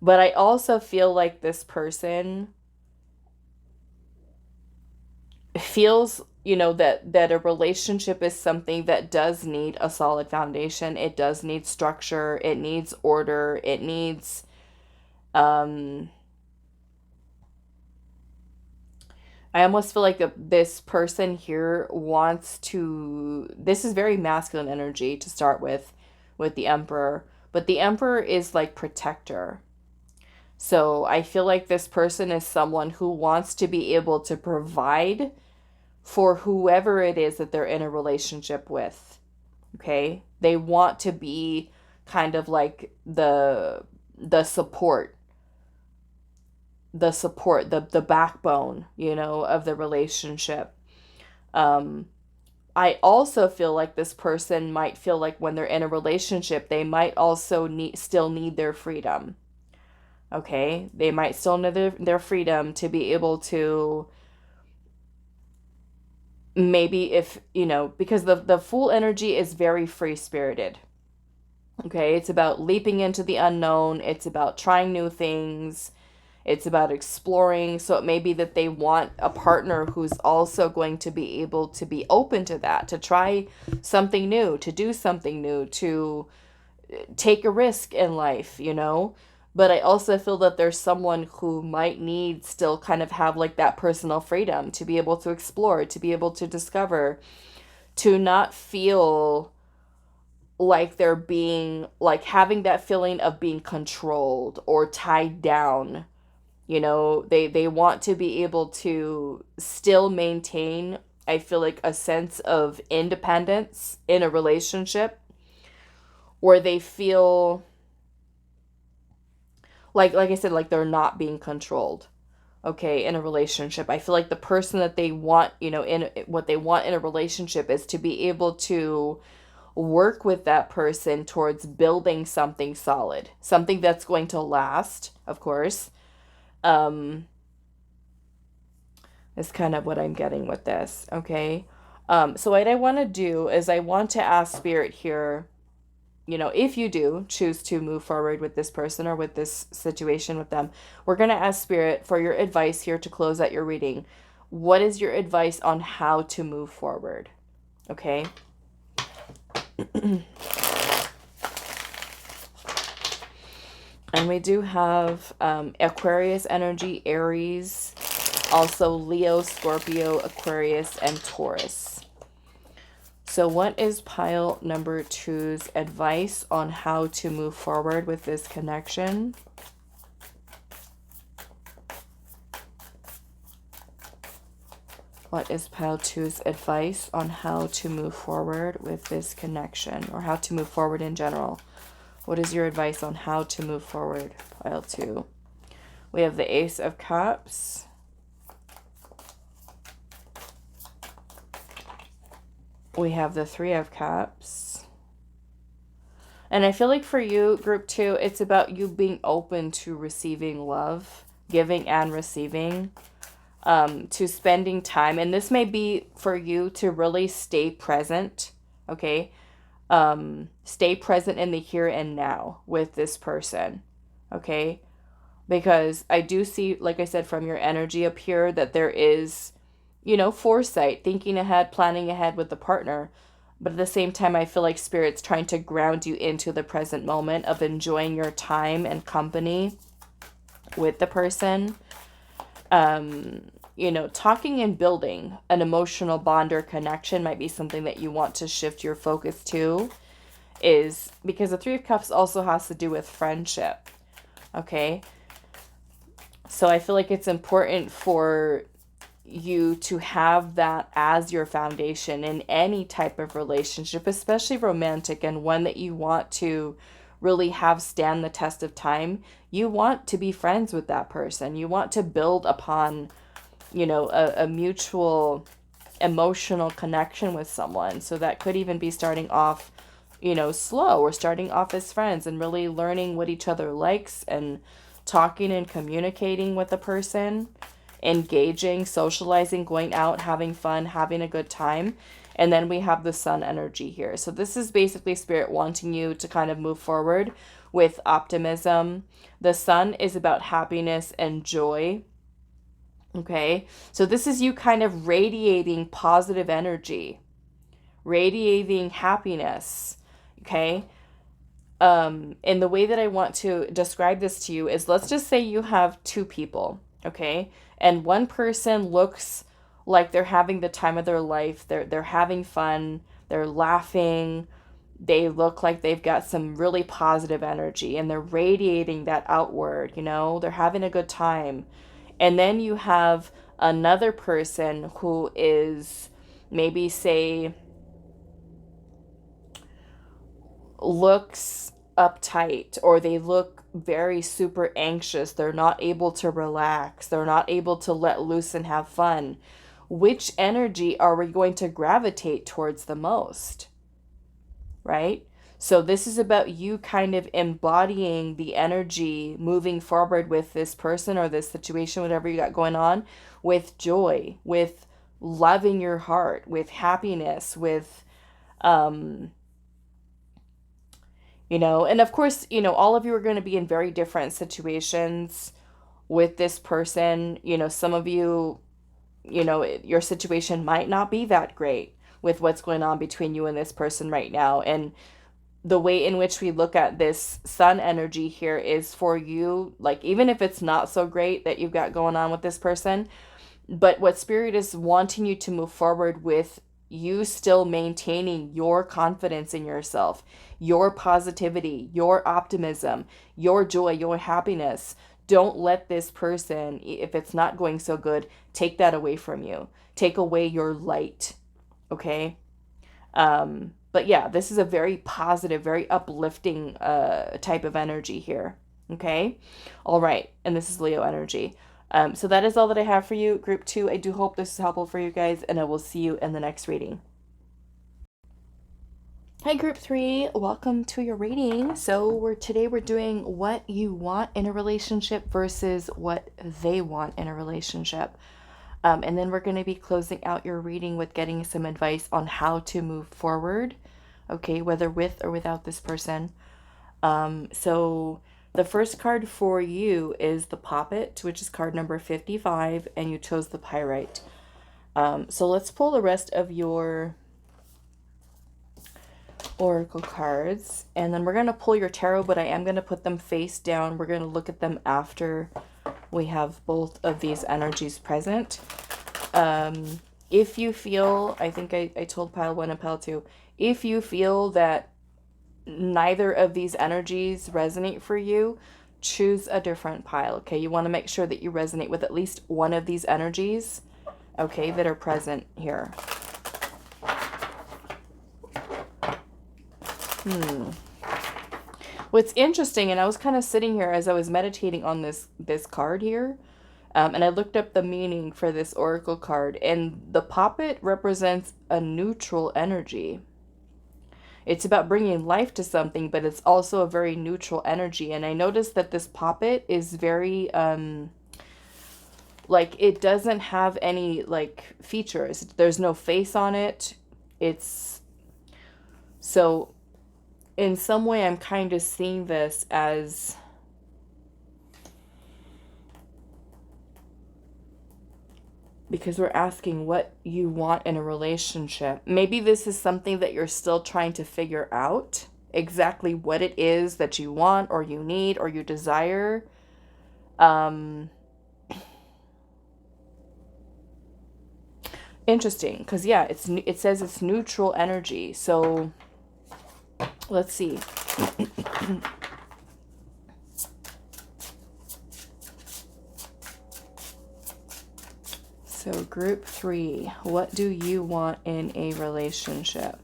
But I also feel like this person feels, that a relationship is something that does need a solid foundation. It does need structure, it needs order, it needs I almost feel like this person here wants to. This is very masculine energy to start with the Emperor. But the Emperor is like protector. So I feel like this person is someone who wants to be able to provide for whoever it is that they're in a relationship with. Okay? They want to be kind of like the support, the backbone, of the relationship. Um I also feel like this person might feel like when they're in a relationship, they might also still need their freedom. Okay? They might still need their freedom to be able to, maybe, if, because the Fool energy is very free spirited. Okay? It's about leaping into the unknown, it's about trying new things, it's about exploring. So it may be that they want a partner who's also going to be able to be open to that, to try something new, to do something new, to take a risk in life. But I also feel that there's someone who might need still kind of have like that personal freedom to be able to explore, to be able to discover, to not feel like they're being, like, having that feeling of being controlled or tied down. They want to be able to still maintain, I feel like, a sense of independence in a relationship, where they feel like I said, like they're not being controlled. Okay, in a relationship, I feel like the person that they want, in what they want in a relationship is to be able to work with that person towards building something solid, something that's going to last, of course. um is kind of what I'm getting with this. Okay. So what I want to do is I want to ask Spirit here, if you do choose to move forward with this person or with this situation with them, we're going to ask Spirit for your advice here to close out your reading. What is your advice on how to move forward? Okay. And we do have Aquarius energy, Aries, also Leo, Scorpio, Aquarius, and Taurus. So what is pile number 2's advice on how to move forward with this connection? What is pile 2's advice on how to move forward with this connection, or how to move forward in general? What is your advice on how to move forward, pile 2? We have the Ace of Cups. We have the Three of Cups. And I feel like for you, group 2, it's about you being open to receiving love, giving and receiving, to spending time. And this may be for you to really stay present, okay? Stay present in the here and now with this person, okay? Because I do see, like I said, from your energy up here, that there is, foresight, thinking ahead, planning ahead with the partner. But at the same time, I feel like Spirit's trying to ground you into the present moment of enjoying your time and company with the person. Talking and building an emotional bond or connection might be something that you want to shift your focus to, is because the Three of Cups also has to do with friendship. Okay. So I feel like it's important for you to have that as your foundation in any type of relationship, especially romantic, and one that you want to really have stand the test of time. You want to be friends with that person. You want to build upon, a mutual emotional connection with someone. So that could even be starting off, slow, or starting off as friends and really learning what each other likes, and talking and communicating with the person, engaging, socializing, going out, having fun, having a good time. And then we have the Sun energy here. So this is basically Spirit wanting you to kind of move forward with optimism. The Sun is about happiness and joy. Okay, so this is you kind of radiating positive energy, radiating happiness. Okay. And the way that I want to describe this to you is, let's just say you have two people, okay? And one person looks like they're having the time of their life. They're having fun, they're laughing, They look like they've got some really positive energy and they're radiating that outward, you know, they're having a good time. And then you have another person who is maybe, say, looks uptight, or they look very super anxious. They're not able to relax. They're not able to let loose and have fun. Which energy are we going to gravitate towards the most? Right? So this is about you kind of embodying the energy moving forward with this person or this situation, whatever you got going on, with joy, with loving your heart, with happiness, with and of course, all of you are going to be in very different situations with this person. Some of you, your situation might not be that great with what's going on between you and this person right now. And the way in which we look at this sun energy here is for you, like, even if it's not so great that you've got going on with this person, but what Spirit is wanting you to move forward with, you still maintaining your confidence in yourself, your positivity, your optimism, your joy, your happiness. Don't let this person, if it's not going so good, take that away from you. Take away your light, okay? But yeah, this is a very positive, very uplifting type of energy here, okay? All right, and this is Leo energy. So that is all that I have for you, Group 2. I do hope this is helpful for you guys, and I will see you in the next reading. Hi, Group 3. Welcome to your reading. So today we're doing what you want in a relationship versus what they want in a relationship. And then we're going to be closing out your reading with getting some advice on how to move forward, okay, whether with or without this person. So the first card for you is the Poppet, which is card number 55, and you chose the Pyrite. So let's pull the rest of your oracle cards, and then we're going to pull your tarot, but I am going to put them face down. We're going to look at them after we have both of these energies present. If you feel, I think I told pile 1 and pile 2, if you feel that neither of these energies resonate for you, choose a different pile, okay? You want to make sure that you resonate with at least one of these energies, okay, that are present here. What's interesting, and I was kind of sitting here as I was meditating on this card here, and I looked up the meaning for this oracle card, and the Poppet represents a neutral energy. It's about bringing life to something, but it's also a very neutral energy. And I noticed that this Poppet is very, like, it doesn't have any, like, features. There's no face on it. So in some way, I'm kind of seeing this as because we're asking what you want in a relationship. Maybe this is something that you're still trying to figure out, exactly what it is that you want or you need or you desire. Interesting, because yeah, it says it's neutral energy. So let's see. So Group 3, what do you want in a relationship?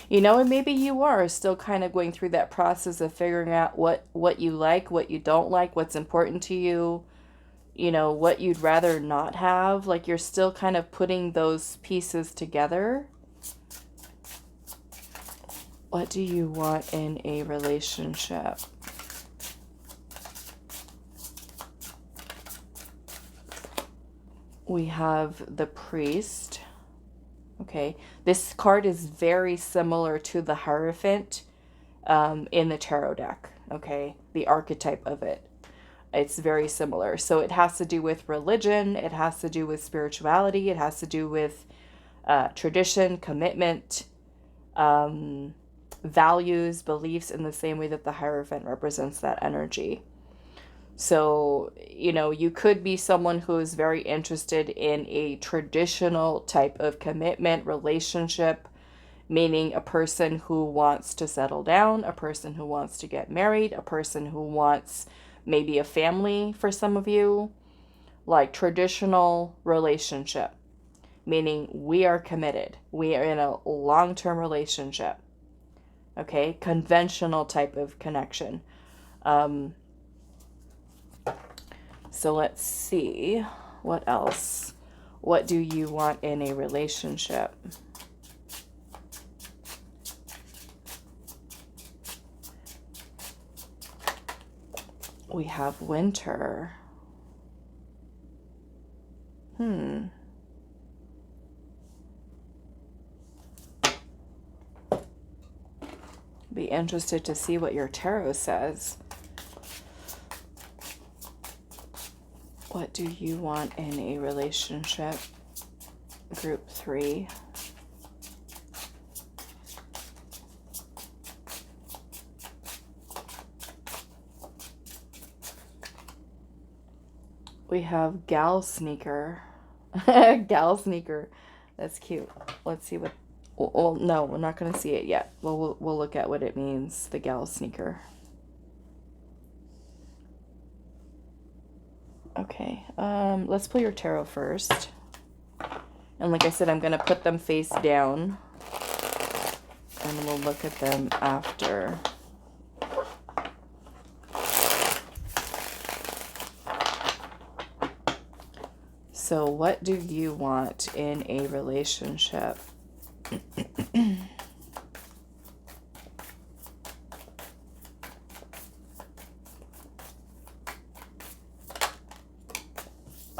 And maybe you are still kind of going through that process of figuring out what you like, what you don't like, what's important to you, what you'd rather not have. Like, you're still kind of putting those pieces together. What do you want in a relationship? We have the Priest. Okay, this card is very similar to the Hierophant in the tarot deck. Okay, the archetype of it. It's very similar. So it has to do with religion. It has to do with spirituality. It has to do with tradition, commitment, values, beliefs, in the same way that the Hierophant represents that energy. So, you know, you could be someone who is very interested in a traditional type of commitment relationship, meaning a person who wants to settle down, a person who wants to get married, a person who wants maybe a family for some of you, like traditional relationship, meaning we are committed. We are in a long-term relationship. Okay, conventional type of connection. So let's see, what else? What do you want in a relationship? We have winter. Be interested to see what your tarot says. What do you want in a relationship? Group 3. We have gal sneaker. Gal sneaker. That's cute. Let's see what... Well, no, we're not going to see it yet. We'll look at what it means, the gal sneaker. Okay, let's pull your tarot first. And like I said, I'm going to put them face down. And we'll look at them after. So what do you want in a relationship?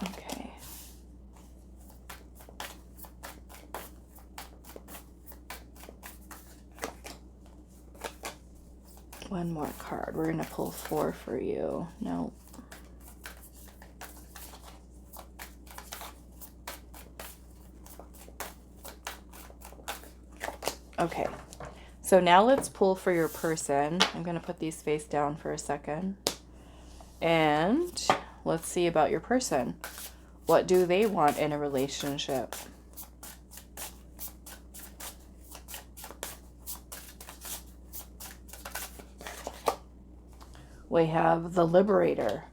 Okay. One more card. We're going to pull 4 for you. No. Okay, so now let's pull for your person. I'm going to put these face down for a second. And let's see about your person. What do they want in a relationship? We have the Liberator.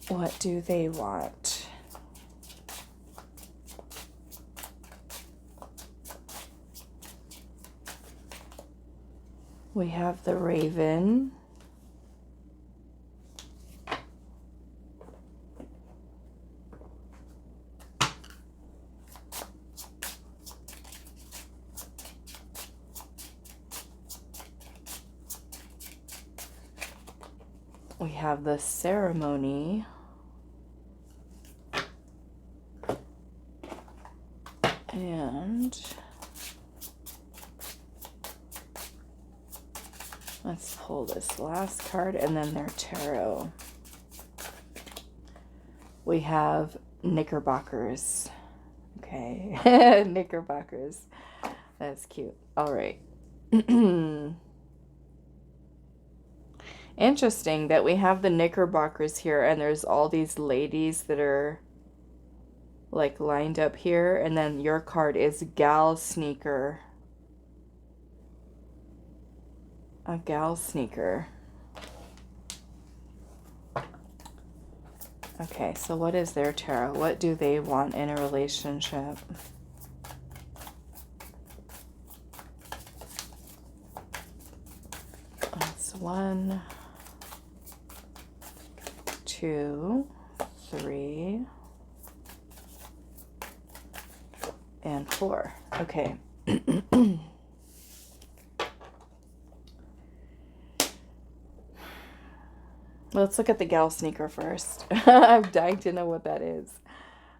What do they want? We have the Raven. We have the Ceremony. And let's pull this last card and then their tarot. We have Knickerbockers. Okay, Knickerbockers. That's cute. All right. Interesting that we have the Knickerbockers here and there's all these ladies that are like lined up here, and then your card is gal sneaker. A gal sneaker. Okay, so what is their tarot? What do they want in a relationship? That's 1, 2, 3, and 4. Okay. Let's look at the gal sneaker first. I'm dying to know what that is.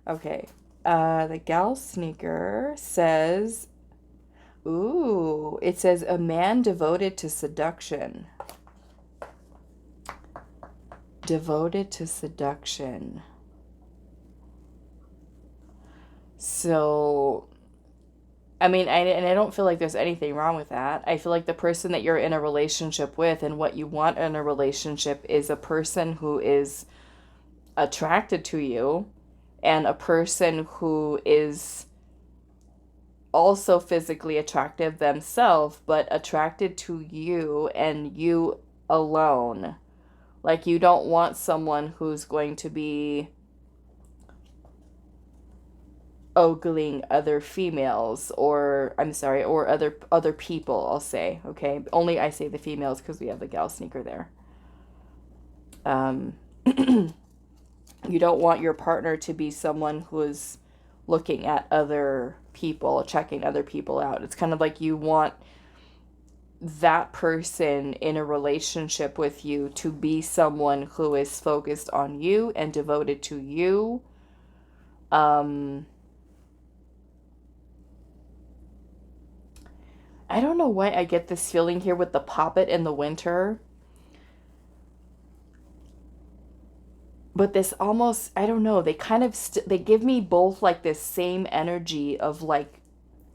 Okay. The gal sneaker says, ooh, it says a man devoted to seduction. Devoted to seduction. So I mean, and I don't feel like there's anything wrong with that. I feel like the person that you're in a relationship with and what you want in a relationship is a person who is attracted to you and a person who is also physically attractive themselves, but attracted to you and you alone. Like, you don't want someone who's going to be ogling other females, or I'm sorry, or other people, I'll say. Okay, only I say the females because we have the gal sneaker there. You don't want your partner to be someone who's looking at other people, checking other people out. It's kind of like you want that person in a relationship with you to be someone who is focused on you and devoted to you. I don't know why I get this feeling here with the poppet in the winter. But this almost, I don't know, they kind of, they give me both like this same energy of like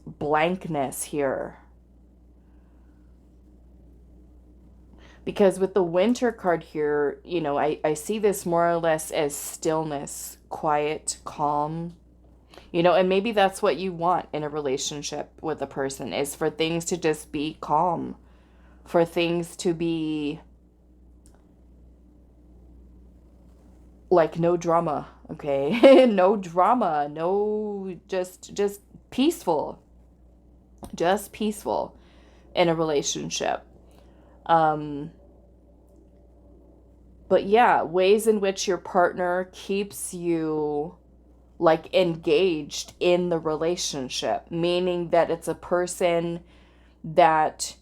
blankness here. Because with the winter card here, you know, I see this more or less as stillness, quiet, calm. You know, and maybe that's what you want in a relationship with a person, is for things to just be calm, for things to be like no drama, okay? No drama, no, just peaceful. Just peaceful in a relationship. But yeah, ways in which your partner keeps you like engaged in the relationship, meaning that it's a person that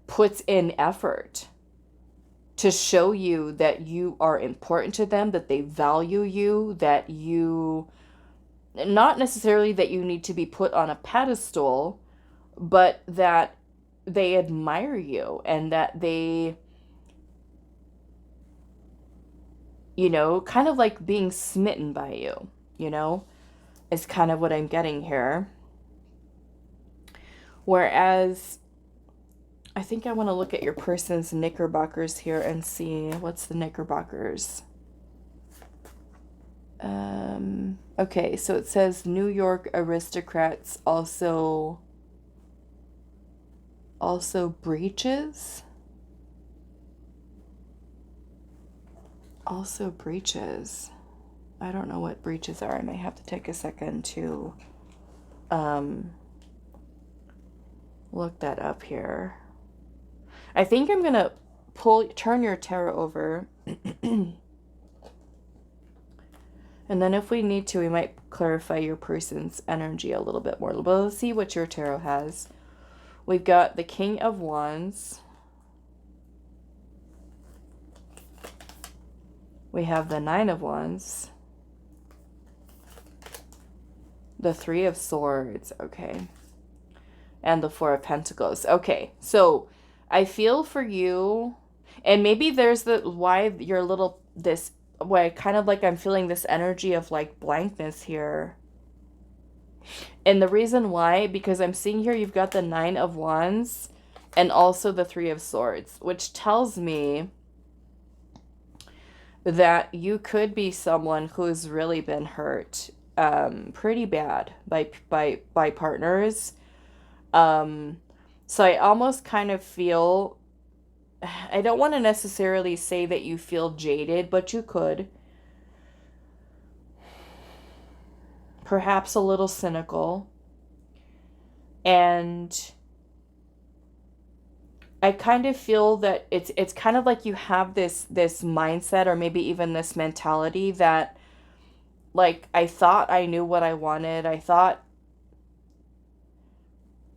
puts in effort to show you that you are important to them, that they value you, that you, not necessarily that you need to be put on a pedestal, but that they admire you and that they, you know, kind of like being smitten by you, you know, is kind of what I'm getting here. Whereas I think I want to look at your person's knickerbockers here and see what's the knickerbockers. Okay, so it says New York aristocrats also breeches. Also breeches. I don't know what breeches are. I may have to take a second to look that up here. I think I'm gonna turn your tarot over. And then if we need to, we might clarify your person's energy a little bit more. But let's see what your tarot has. We've got the King of Wands. We have the Nine of Wands. The Three of Swords, okay. And the Four of Pentacles. Okay, so I feel for you, and maybe there's why you're a little, why kind of like I'm feeling this energy of like blankness here. And the reason why, because I'm seeing here you've got the Nine of Wands and also the Three of Swords, which tells me that you could be someone who's really been hurt pretty bad by partners. So I almost kind of feel, I don't want to necessarily say that you feel jaded, but you could. Perhaps a little cynical. And I kind of feel that it's kind of like you have this mindset, or maybe even this mentality that, like, I thought I knew what I wanted. I thought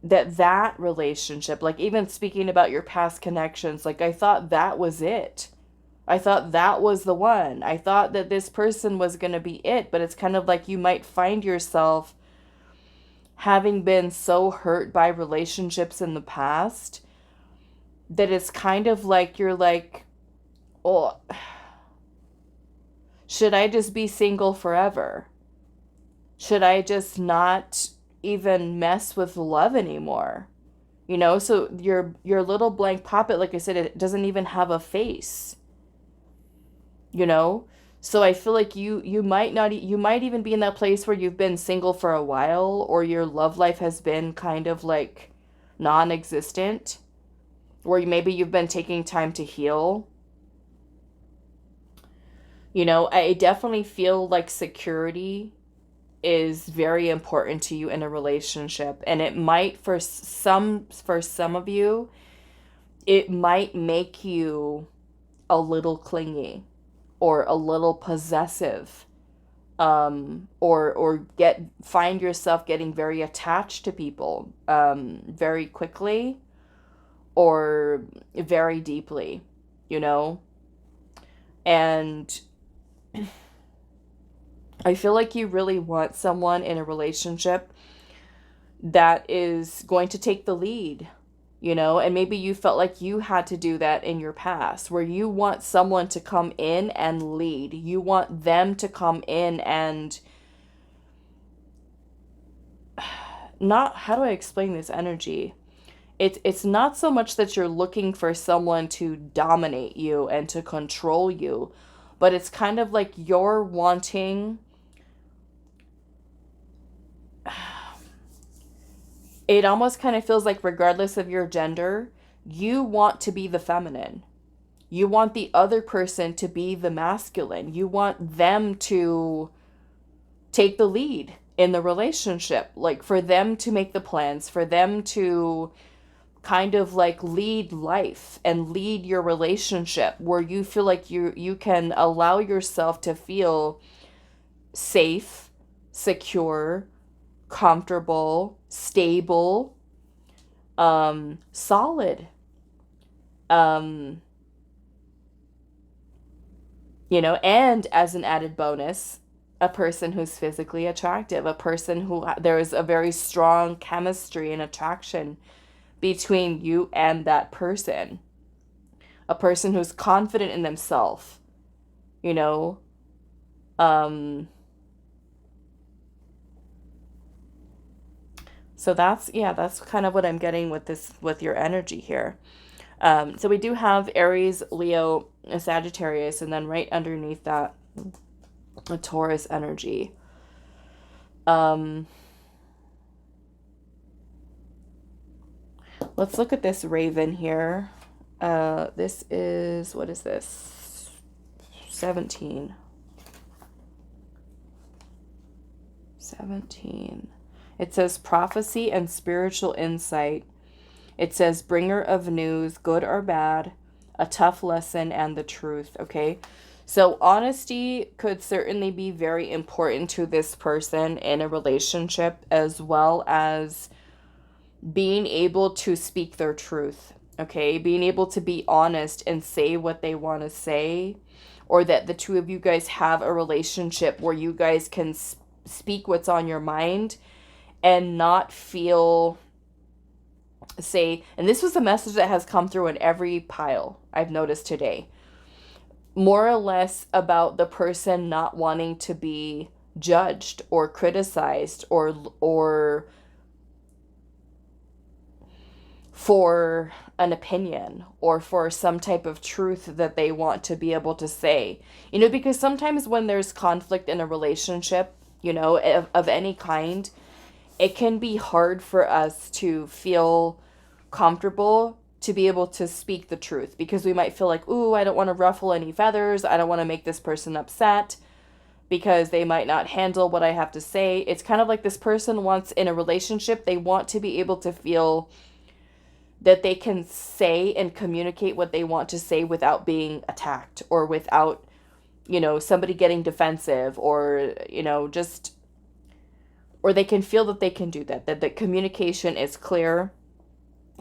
that relationship, like, even speaking about your past connections, like, I thought that was it. I thought that was the one. I thought that this person was going to be it, but it's kind of like you might find yourself having been so hurt by relationships in the past that it's kind of like you're like, oh, should I just be single forever? Should I just not even mess with love anymore. You know, so your little blank puppet, like I said, it doesn't even have a face, you know? So I feel like you might not you might even be in that place where you've been single for a while, or your love life has been kind of like non-existent, where maybe you've been taking time to heal. You know, I definitely feel like security is very important to you in a relationship, and it might for some of you, it might make you a little clingy or a little possessive, or get find yourself getting very attached to people very quickly or very deeply, you know? And I feel like you really want someone in a relationship that is going to take the lead, you know? And maybe you felt like you had to do that in your past, where you want someone to come in and lead. You want them to come in and not, how do I explain this energy? It's not so much that you're looking for someone to dominate you and to control you, but it's kind of like you're wanting, it almost kind of feels like regardless of your gender, you want to be the feminine. You want the other person to be the masculine. You want them to take the lead in the relationship, like for them to make the plans, for them to kind of like lead life and lead your relationship, where you feel like you can allow yourself to feel safe, secure, comfortable, stable, solid. Um, you know, and as an added bonus, a person who's physically attractive, a person who there is a very strong chemistry and attraction between you and that person. A person who's confident in themselves, you know. Um, so that's, yeah, that's kind of what I'm getting with this, with your energy here. So we do have Aries, Leo, Sagittarius, and then right underneath that, a Taurus energy. Let's look at this raven here. This is, what is this? 17. 17. It says prophecy and spiritual insight. It says bringer of news, good or bad, a tough lesson, and the truth. Okay. So honesty could certainly be very important to this person in a relationship, as well as being able to speak their truth. Okay. Being able to be honest and say what they want to say, or that the two of you guys have a relationship where you guys can speak what's on your mind and not feel, say, and this was a message that has come through in every pile I've noticed today, more or less about the person not wanting to be judged or criticized or for an opinion or for some type of truth that they want to be able to say. You know, because sometimes when there's conflict in a relationship, you know, of any kind, it can be hard for us to feel comfortable to be able to speak the truth, because we might feel like, ooh, I don't want to ruffle any feathers. I don't want to make this person upset because they might not handle what I have to say. It's kind of like this person wants, in a relationship, they want to be able to feel that they can say and communicate what they want to say without being attacked, or without, you know, somebody getting defensive, or, you know, just, or they can feel that they can do that, that the communication is clear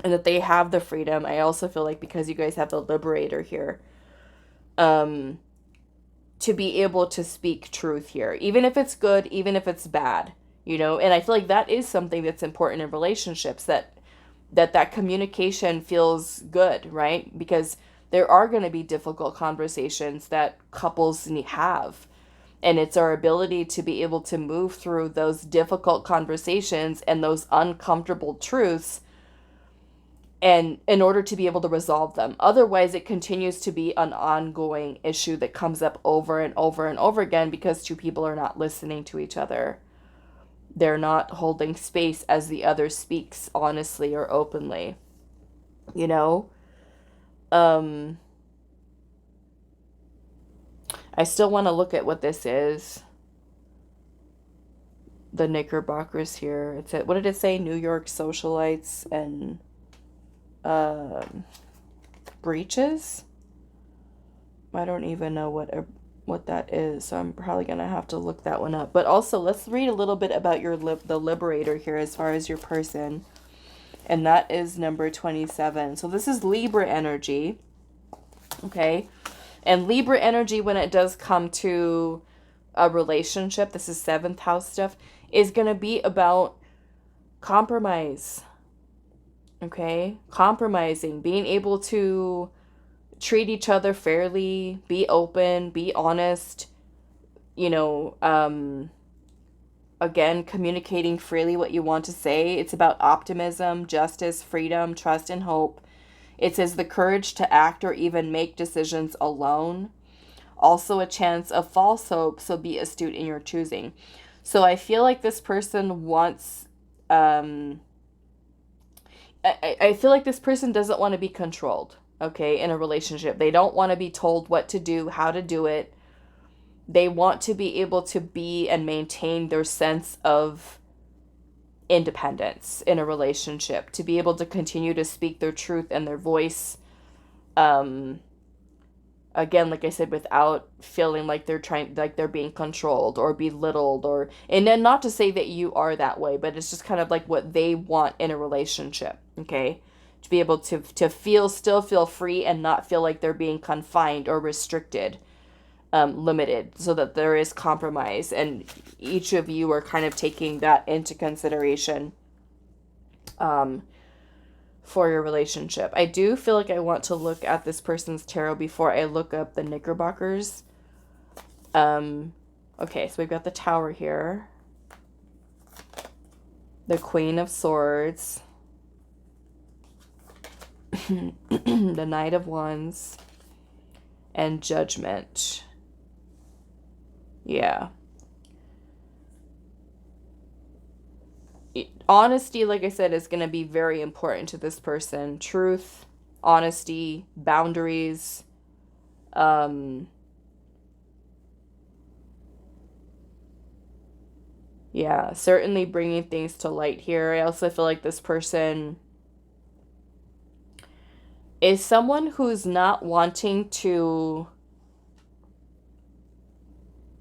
and that they have the freedom. I also feel like, because you guys have the Liberator here, to be able to speak truth here, even if it's good, even if it's bad, you know. And I feel like that is something that's important in relationships, that communication feels good, right? Because there are going to be difficult conversations that couples have, And it's our ability to be able to move through those difficult conversations and those uncomfortable truths, and in order to be able to resolve them. Otherwise, it continues to be an ongoing issue that comes up over and over and over again because two people are not listening to each other. They're not holding space as the other speaks honestly or openly. You know? I still want to look at what this is. The Knickerbockers here. It said, what did it say? New York socialites and breaches? I don't even know what that is, so I'm probably gonna have to look that one up. But also, let's read a little bit about the Liberator here as far as your person, and that is number 27. So this is Libra energy, okay? And Libra energy, when it does come to a relationship, this is 7th house stuff, is gonna be about compromise. Okay, compromising, being able to treat each other fairly, be open, be honest, you know, again, communicating freely what you want to say. It's about optimism, justice, freedom, trust, and hope. It says the courage to act or even make decisions alone. Also a chance of false hope, so be astute in your choosing. So I feel like this person wants, I feel like this person doesn't want to be controlled, okay, in a relationship. They don't want to be told what to do, how to do it. They want to be able to be and maintain their sense of independence in a relationship, to be able to continue to speak their truth and their voice. Again, like I said, without feeling like they're being controlled or belittled, and then not to say that you are that way, but it's just kind of like what they want in a relationship, okay? To be able to still feel free and not feel like they're being confined or restricted, limited, so that there is compromise, and each of you are kind of taking that into consideration, for your relationship. I do feel like I want to look at this person's tarot before I look up the Knickerbockers. Okay, so we've got the Tower here. The Queen of Swords. The Knight of Wands. And Judgment. Yeah. Honesty, like I said, is going to be very important to this person. Truth, honesty, boundaries. Yeah, certainly bringing things to light here. I also feel like this person is someone who's not wanting to,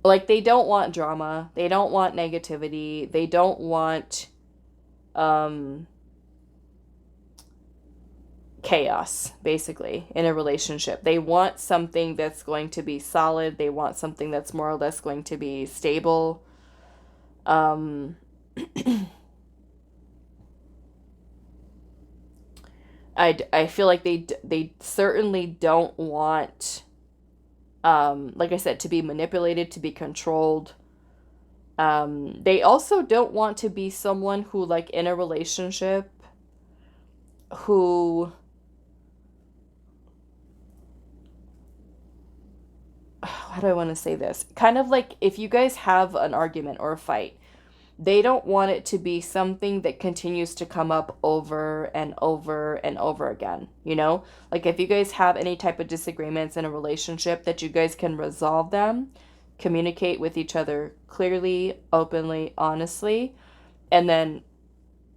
like, they don't want drama. They don't want negativity. They don't want chaos, basically, in a relationship. They want something that's going to be solid. They want something that's more or less going to be stable. I feel like they certainly don't want, like I said, to be manipulated, to be controlled. They also don't want to be someone who, like, in a relationship, who, how do I want to say this? Kind of like if you guys have an argument or a fight, they don't want it to be something that continues to come up over and over and over again, you know? Like, if you guys have any type of disagreements in a relationship, that you guys can resolve them, communicate with each other clearly, openly, honestly, and then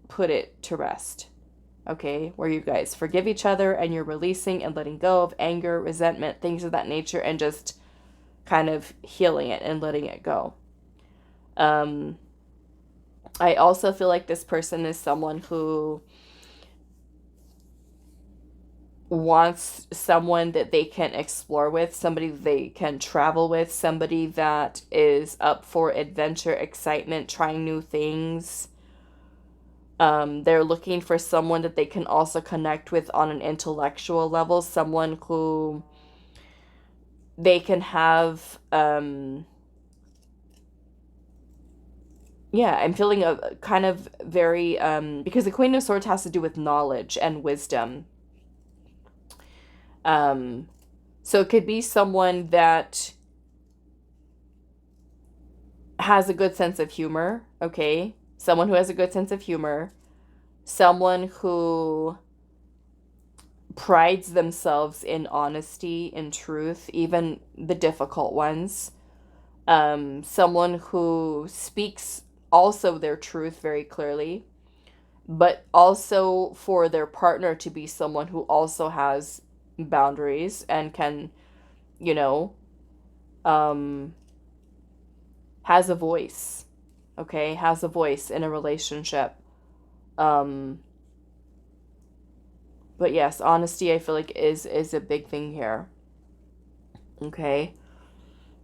put it to rest, okay? Where you guys forgive each other and you're releasing and letting go of anger, resentment, things of that nature, and just kind of healing it and letting it go. I also feel like this person is someone who wants someone that they can explore with, somebody they can travel with, somebody that is up for adventure, excitement, trying new things. They're looking for someone that they can also connect with on an intellectual level, someone who they can have yeah, I'm feeling a kind of very, because the Queen of Swords has to do with knowledge and wisdom. Um, so it could be someone that has a good sense of humor, okay? Someone who has a good sense of humor, someone who prides themselves in honesty and truth, even the difficult ones. Someone who speaks also their truth very clearly, but also for their partner to be someone who also has boundaries and can, you know, um, has a voice, okay, has a voice in a relationship. Um, but yes, honesty I feel like is a big thing here. Okay.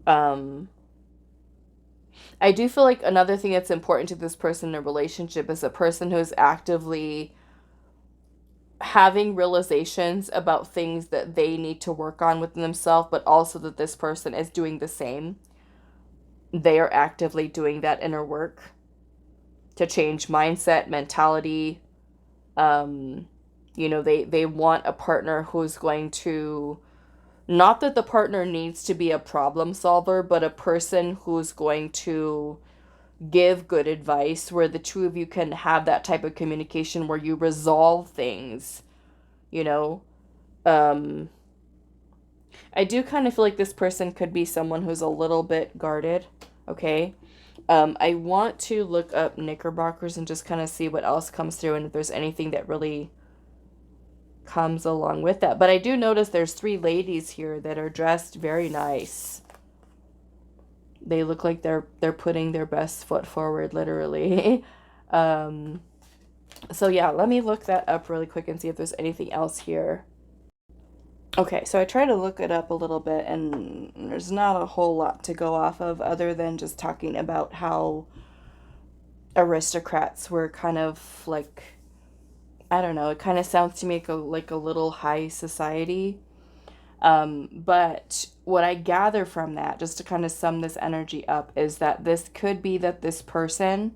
Um, I do feel like another thing that's important to this person in a relationship is a person who's actively having realizations about things that they need to work on within themselves, but also that this person is doing the same. They are actively doing that inner work to change mindset, mentality. Um, they want a partner who's going to, not that the partner needs to be a problem solver, but a person who's going to give good advice where the two of you can have that type of communication where you resolve things, you know? Um, I do kind of feel like this person could be someone who's a little bit guarded, okay? I want to look up knickerbockers and just kind of see what else comes through and if there's anything that really comes along with that. But I do notice there's 3 ladies here that are dressed very nice. They look like they're putting their best foot forward, literally. um, so yeah, let me look that up really quick and see if there's anything else here. Okay, so I try to look it up a little bit, and there's not a whole lot to go off of other than just talking about how aristocrats were kind of like, I don't know, it kind of sounds to me like a little high society. But what I gather from that, just to kind of sum this energy up, is that this could be that this person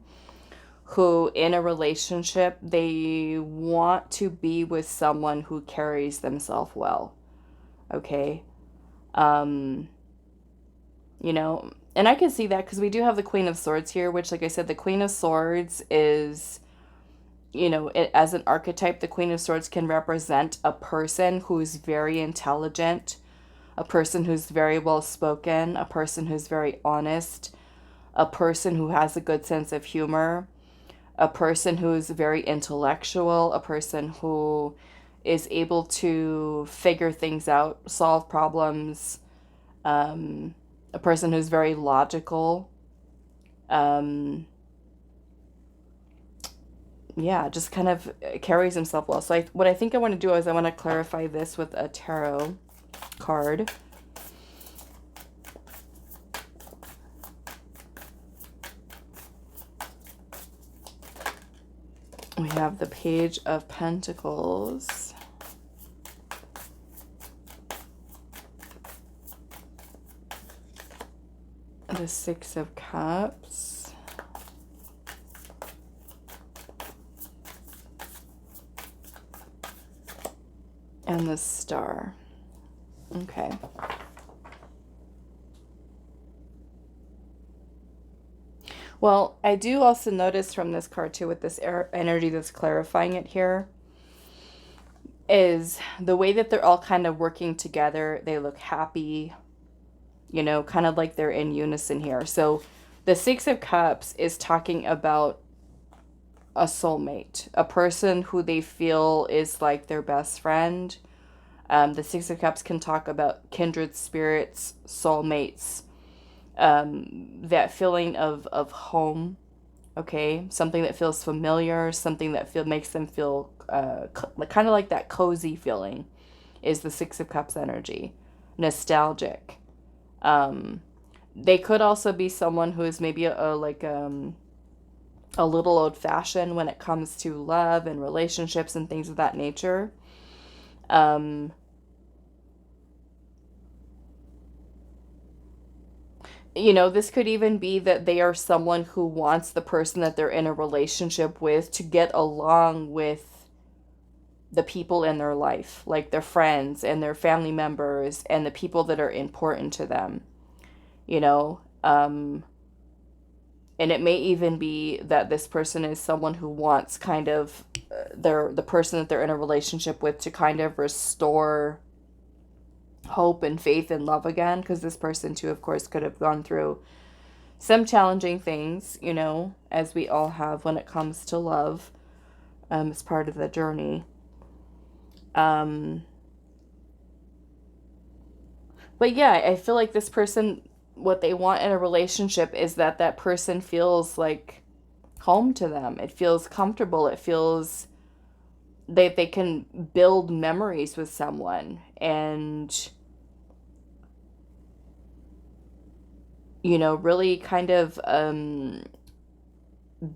who in a relationship, they want to be with someone who carries themselves well. Okay. Um, and I can see that because we do have the Queen of Swords here, which, like I said, the Queen of Swords is, as an archetype, the Queen of Swords can represent a person who's very intelligent, a person who's very well spoken, a person who's very honest, a person who has a good sense of humor, a person who's very intellectual, a person who is able to figure things out, solve problems, a person who's very logical. Um, yeah, just kind of carries himself well. So what I think I want to do is I want to clarify this with a tarot card. We have the Page of Pentacles. The Six of Cups. And the Star. Okay. Well, I do also notice from this card too, with this energy that's clarifying it here, is the way that they're all kind of working together. They look happy, kind of like they're in unison here. So the Six of Cups is talking about a soulmate, a person who they feel is like their best friend. The Six of Cups can talk about kindred spirits, soulmates, that feeling of home, okay? Something that feels familiar, something that makes them feel kind of like that cozy feeling is the Six of Cups energy. Nostalgic. They could also be someone who is maybe a little old-fashioned when it comes to love and relationships and things of that nature. This could even be that they are someone who wants the person that they're in a relationship with to get along with the people in their life, like their friends and their family members and the people that are important to them, you know? And it may even be that this person is someone who wants kind of the person that they're in a relationship with to kind of restore hope and faith and love again, because this person too, of course, could have gone through some challenging things, as we all have when it comes to love, as part of the journey. But yeah, I feel like this person, what they want in a relationship is that that person feels like home to them. It feels comfortable. It feels they can build memories with someone and, really kind of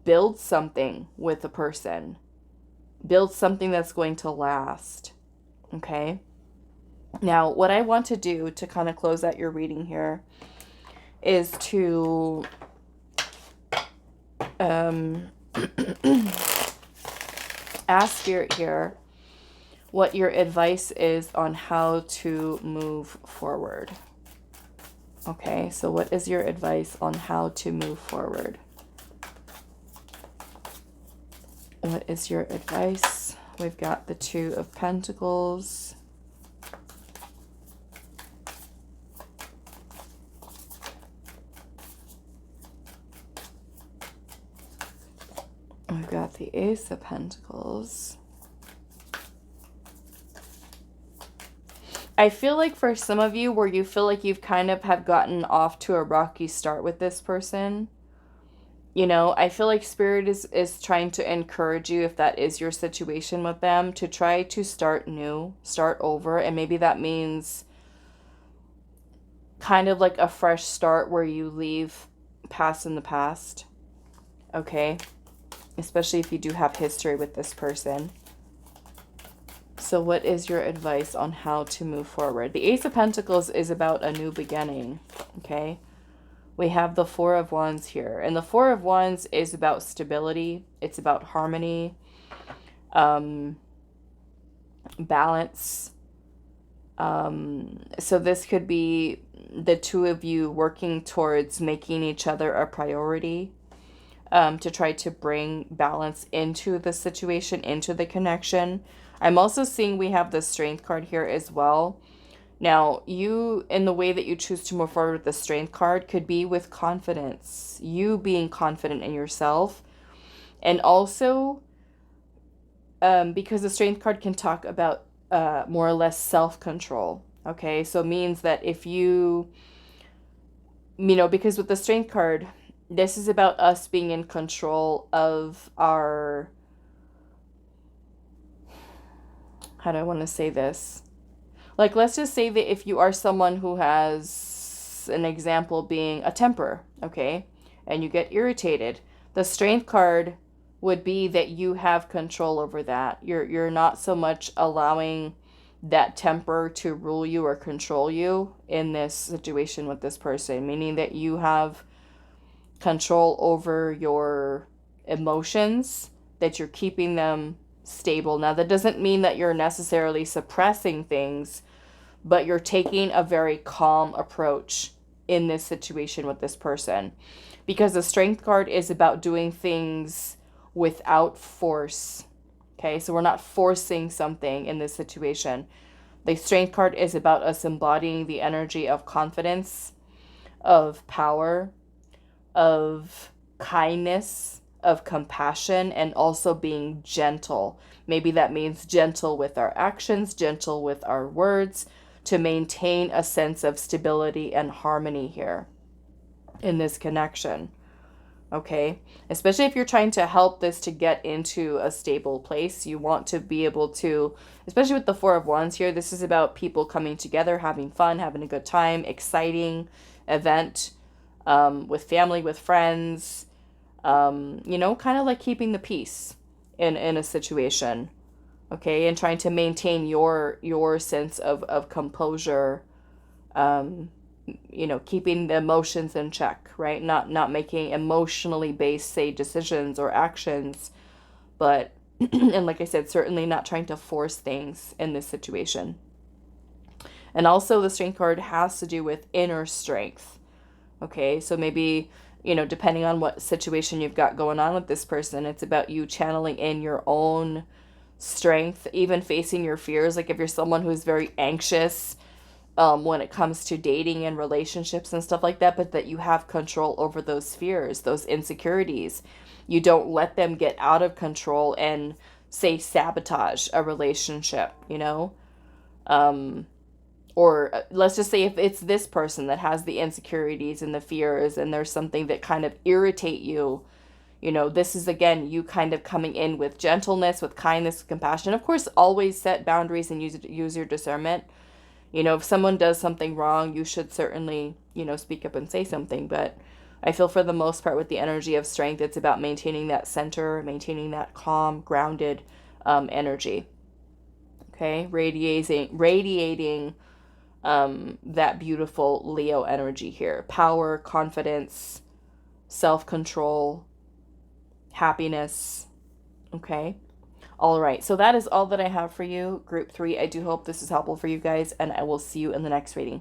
build something with a person. Build something that's going to last. Okay? Now, what I want to do to kind of close out your reading here is to ask Spirit here what your advice is on how to move forward. Okay, so what is your advice on how to move forward? What is your advice? We've got the Two of Pentacles. We've got the Ace of Pentacles. I feel like for some of you, where you feel like you've kind of have gotten off to a rocky start with this person, I feel like Spirit is trying to encourage you, if that is your situation with them, to try to start new, start over. And maybe that means kind of like a fresh start where you leave past in the past. Okay? Especially if you do have history with this person. So what is your advice on how to move forward? The Ace of Pentacles is about a new beginning, okay? We have the Four of Wands here. And the Four of Wands is about stability. It's about harmony, balance. So this could be the two of you working towards making each other a priority, to try to bring balance into the situation, into the connection. I'm also seeing we have the Strength card here as well. Now, you, in the way that you choose to move forward with the Strength card, could be with confidence. You being confident in yourself. And also, because the Strength card can talk about more or less self-control. Okay, so it means that if you, because with the Strength card, this is about us being in control of our, how do I want to say this? Like, let's just say that if you are someone who has, an example being a temper, okay, and you get irritated, the Strength card would be that you have control over that. You're not so much allowing that temper to rule you or control you in this situation with this person, meaning that you have control over your emotions, that you're keeping them stable. Now, that doesn't mean that you're necessarily suppressing things, but you're taking a very calm approach in this situation with this person. Because the Strength card is about doing things without force. Okay, so we're not forcing something in this situation. The Strength card is about us embodying the energy of confidence, of power, of kindness, of compassion, and also being gentle. Maybe that means gentle with our actions, gentle with our words, to maintain a sense of stability and harmony here in this connection. Okay, especially if you're trying to help this to get into a stable place, you want to be able to, especially with the Four of Wands here, this is about people coming together, having fun, having a good time, exciting event, with family, with friends, kind of like keeping the peace in a situation, okay, and trying to maintain your sense of composure, keeping the emotions in check, right? Not making emotionally based, say, decisions or actions, but, and like I said, certainly not trying to force things in this situation. And also the strength card has to do with inner strength. Okay, so maybe, depending on what situation you've got going on with this person, it's about you channeling in your own strength, even facing your fears. Like if you're someone who's very anxious when it comes to dating and relationships and stuff like that, but that you have control over those fears, those insecurities. You don't let them get out of control and, say, sabotage a relationship, or let's just say if it's this person that has the insecurities and the fears and there's something that kind of irritate you, this is again you kind of coming in with gentleness, with kindness, with compassion. Of course, always set boundaries and use your discernment. If someone does something wrong, you should certainly, speak up and say something. But I feel for the most part with the energy of strength, it's about maintaining that center, maintaining that calm, grounded energy. Okay, radiating that beautiful Leo energy here. Power, confidence, self-control, happiness. Okay. All right. So that is all that I have for you, group 3. I do hope this is helpful for you guys, and I will see you in the next reading.